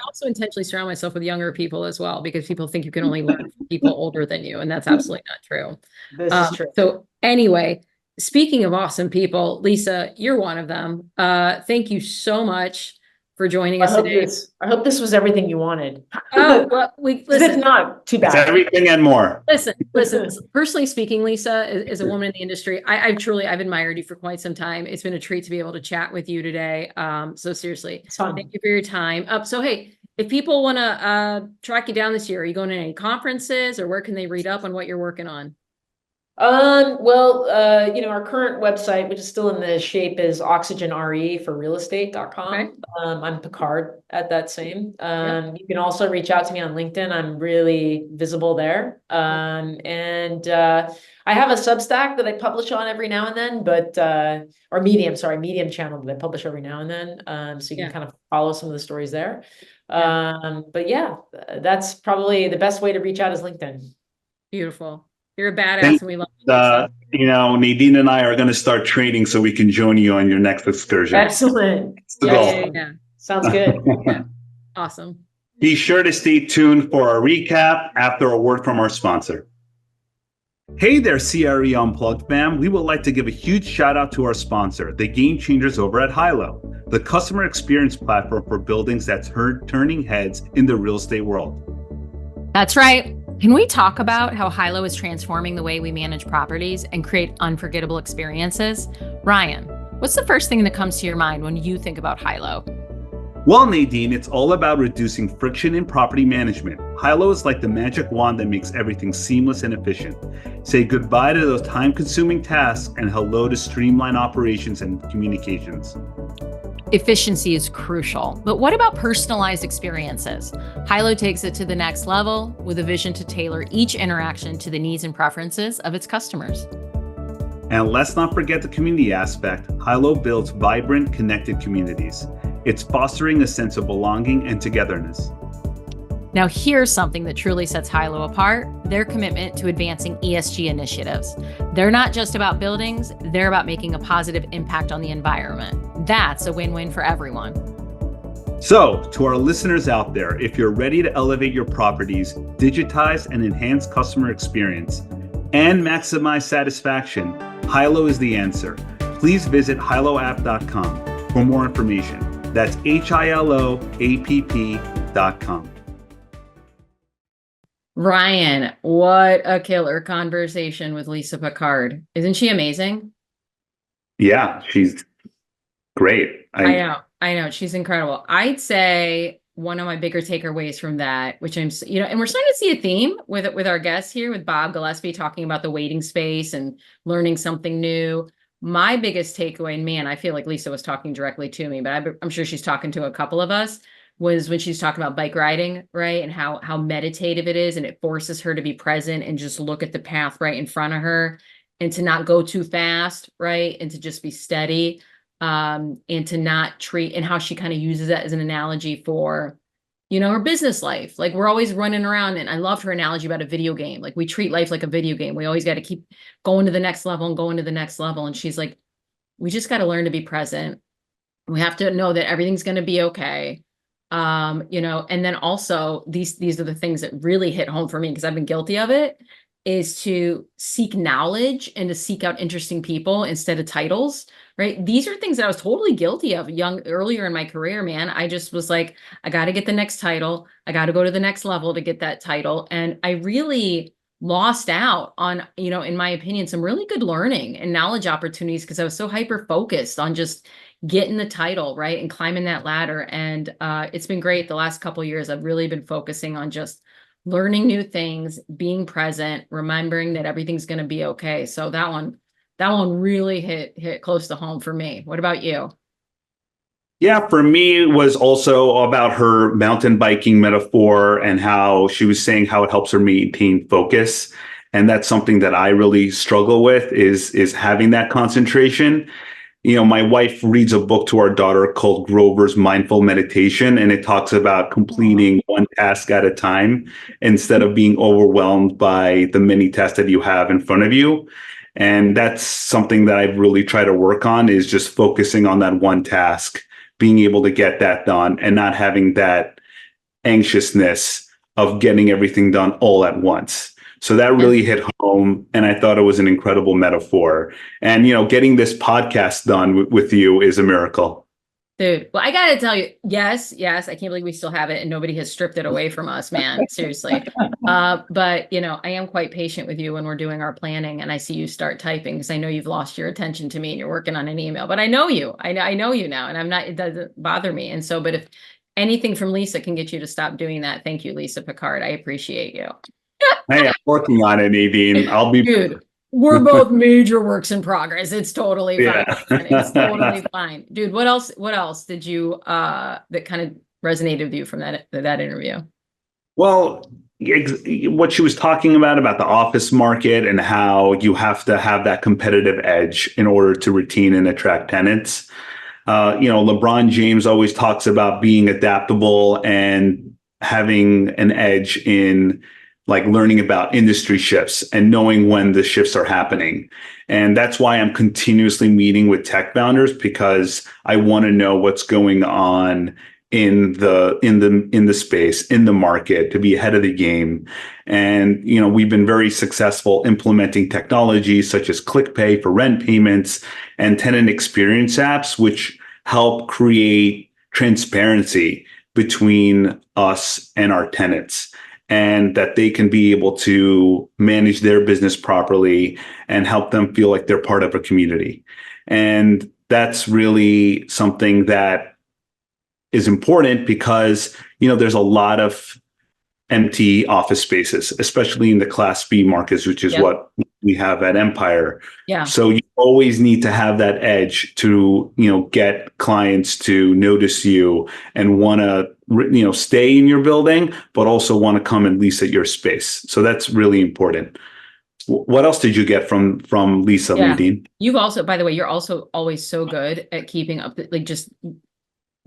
also intentionally surround myself with younger people as well, because people think you can only learn from people older than you. And that's absolutely not true. This is true. So anyway, speaking of awesome people, Lisa, you're one of them. Thank you so much for joining us today. I hope this was everything you wanted. Oh, well, listen, it's not too bad. It's everything and more. Listen, personally speaking, Lisa, as a woman in the industry, I've admired you for quite some time. It's been a treat to be able to chat with you today. So seriously, thank you for your time. So, hey, if people want to track you down this year, are you going to any conferences, or where can they read up on what you're working on? Our current website, which is still in the shape, is oxygenre for realestate.com. Okay. I'm Picard at that same. You can also reach out to me on LinkedIn. I'm really visible there. And I have a Substack that I publish on every now and then, or Medium channel that I publish every now and then. So you can kind of follow some of the stories there. But yeah, that's probably the best way to reach out is LinkedIn. Beautiful. You're a badass, and we love you. Nadine and I are going to start training so we can join you on your next excursion. Excellent. Yeah. Sounds good. Awesome. Be sure to stay tuned for our recap after a word from our sponsor. Hey there, CRE Unplugged fam. We would like to give a huge shout out to our sponsor, the Game Changers over at Hilo, the customer experience platform for buildings that's turning heads in the real estate world. That's right. Can we talk about how Hilo is transforming the way we manage properties and create unforgettable experiences? Ryan, what's the first thing that comes to your mind when you think about Hilo? Well, Nadine, it's all about reducing friction in property management. Hilo is like the magic wand that makes everything seamless and efficient. Say goodbye to those time-consuming tasks and hello to streamlined operations and communications. Efficiency is crucial, but what about personalized experiences? Hilo takes it to the next level with a vision to tailor each interaction to the needs and preferences of its customers. And let's not forget the community aspect. Hilo builds vibrant, connected communities. It's fostering a sense of belonging and togetherness. Now, here's something that truly sets Hilo apart: their commitment to advancing ESG initiatives. They're not just about buildings, they're about making a positive impact on the environment. That's a win-win for everyone. So, to our listeners out there, if you're ready to elevate your properties, digitize and enhance customer experience, and maximize satisfaction, Hilo is the answer. Please visit hiloapp.com for more information. That's hiloapp.com. Ryan, what a killer conversation with Lisa Picard. Isn't she amazing? Yeah, she's great. I know. She's incredible. I'd say one of my bigger takeaways from that, which and we're starting to see a theme with our guests here, with Bob Gillespie talking about the waiting space and learning something new. My biggest takeaway, and man, I feel like Lisa was talking directly to me, but I'm sure she's talking to a couple of us, was when she's talking about bike riding, right? And how meditative it is, and it forces her to be present and just look at the path right in front of her, and to not go too fast, right? And to just be steady, and to not treat, and how she kind of uses that as an analogy for, her business life. Like, we're always running around, and I love her analogy about a video game. Like, we treat life like a video game. We always got to keep going to the next level and going to the next level. And she's like, we just got to learn to be present. We have to know that everything's going to be okay. And then also these are the things that really hit home for me, because I've been guilty of it, is to seek knowledge and to seek out interesting people instead of titles, right? These are things that I was totally guilty of earlier in my career, man. I just was like, I got to get the next title. I got to go to the next level to get that title. And I really lost out on, in my opinion, some really good learning and knowledge opportunities, because I was so hyper focused on just getting the title, right? And climbing that ladder. And it's been great. The last couple of years, I've really been focusing on just learning new things, being present, remembering that everything's going to be okay. So that one really hit close to home for me. What about you? Yeah, for me, it was also about her mountain biking metaphor, and how she was saying how it helps her maintain focus. And that's something that I really struggle with, is having that concentration. My wife reads a book to our daughter called Grover's Mindful Meditation, and it talks about completing one task at a time instead of being overwhelmed by the many tasks that you have in front of you. And that's something that I've really tried to work on, is just focusing on that one task, being able to get that done, and not having that anxiousness of getting everything done all at once. So that really hit home, and I thought it was an incredible metaphor. And, getting this podcast done with you is a miracle. Dude, well, I got to tell you, yes, I can't believe we still have it and nobody has stripped it away from us, man. Seriously. But, I am quite patient with you when we're doing our planning, and I see you start typing, because I know you've lost your attention to me and you're working on an email. But I know you. I know you now, and it doesn't bother me. And so, but if anything from Lisa can get you to stop doing that, thank you, Lisa Picard. I appreciate you. Hey, I'm working on it, Nadine. I'll be. Dude, we're both major works in progress. It's totally fine. Yeah. It's totally fine. Dude, what else did you that kind of resonated with you from that interview? Well, what she was talking about the office market, and how you have to have that competitive edge in order to retain and attract tenants. LeBron James always talks about being adaptable and having an edge in, like, learning about industry shifts and knowing when the shifts are happening. And that's why I'm continuously meeting with tech founders, because I want to know what's going on in the space, in the market, to be ahead of the game. And, we've been very successful implementing technologies such as ClickPay for rent payments and tenant experience apps, which help create transparency between us and our tenants. and that they can be able to manage their business properly and help them feel like they're part of a community. And that's really something that is important because, there's a lot of empty office spaces, especially in the Class B markets, which is what we have at Empire. Yeah. So you always need to have that edge to, get clients to notice you and want to, stay in your building, but also want to come and lease at your space. So that's really important. What else did you get from Lisa, Nadine? You've also, by the way, you're also always so good at keeping up, just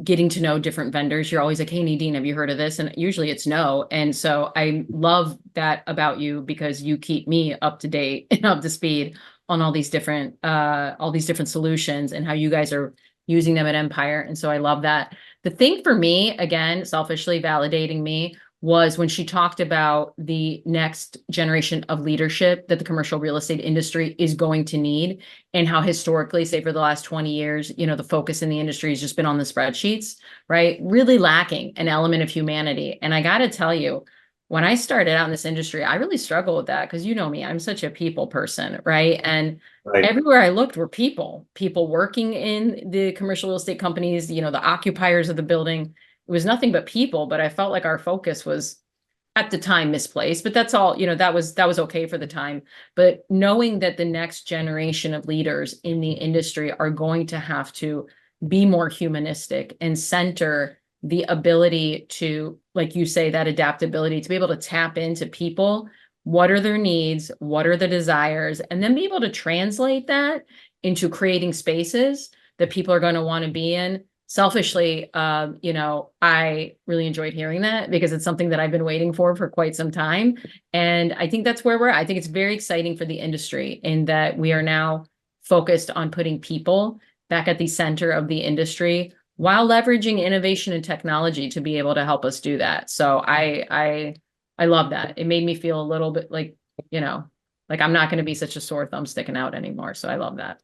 getting to know different vendors. You're always like, hey, Nadine, have you heard of this? And usually it's no. And so I love that about you because you keep me up to date and up to speed on all these different solutions and how you guys are using them at Empire. And so I love that. The thing for me, again, selfishly validating me, was when she talked about the next generation of leadership that the commercial real estate industry is going to need, and how historically, say for the last 20 years, the focus in the industry has just been on the spreadsheets, right? Really lacking an element of humanity. And I got to tell you, when I started out in this industry, I really struggled with that because me, I'm such a people person, right? And everywhere I looked were people working in the commercial real estate companies, the occupiers of the building. It was nothing but people, but I felt like our focus was at the time misplaced, but that's all, that was okay for the time. But knowing that the next generation of leaders in the industry are going to have to be more humanistic and center the ability to, like you say, that adaptability, to be able to tap into people, what are their needs, what are the desires, and then be able to translate that into creating spaces that people are going to want to be in. Selfishly, I really enjoyed hearing that because it's something that I've been waiting for quite some time. And I think that's where we're at. I think it's very exciting for the industry in that we are now focused on putting people back at the center of the industry while leveraging innovation and technology to be able to help us do that. So I love that. It made me feel a little bit like, like I'm not going to be such a sore thumb sticking out anymore. So I love that.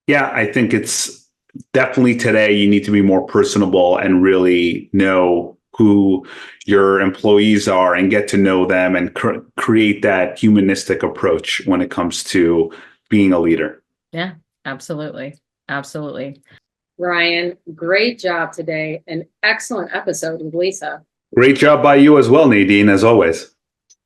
Yeah, I think it's definitely today you need to be more personable and really know who your employees are and get to know them and create that humanistic approach when it comes to being a leader. Yeah, absolutely. Absolutely. Ryan, great job today. An excellent episode with Lisa. Great job by you as well, Nadine, as always.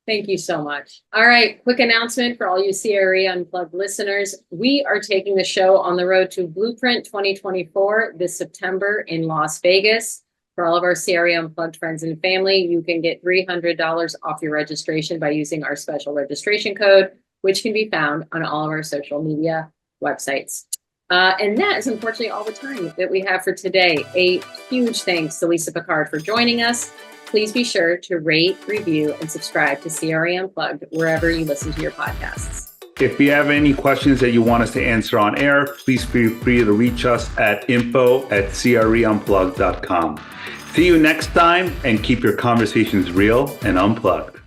Thank you so much. All right, quick announcement for all you CRE Unplugged listeners. We are taking the show on the road to Blueprint 2024 this September in Las Vegas. For all of our CRE Unplugged friends and family, you can get $300 off your registration by using our special registration code, which can be found on all of our social media websites. And that is unfortunately all the time that we have for today. A huge thanks to Lisa Picard for joining us. Please be sure to rate, review, and subscribe to CRE Unplugged wherever you listen to your podcasts. If you have any questions that you want us to answer on air, please feel free to reach us at info@creunplugged.com. See you next time, and keep your conversations real and unplugged.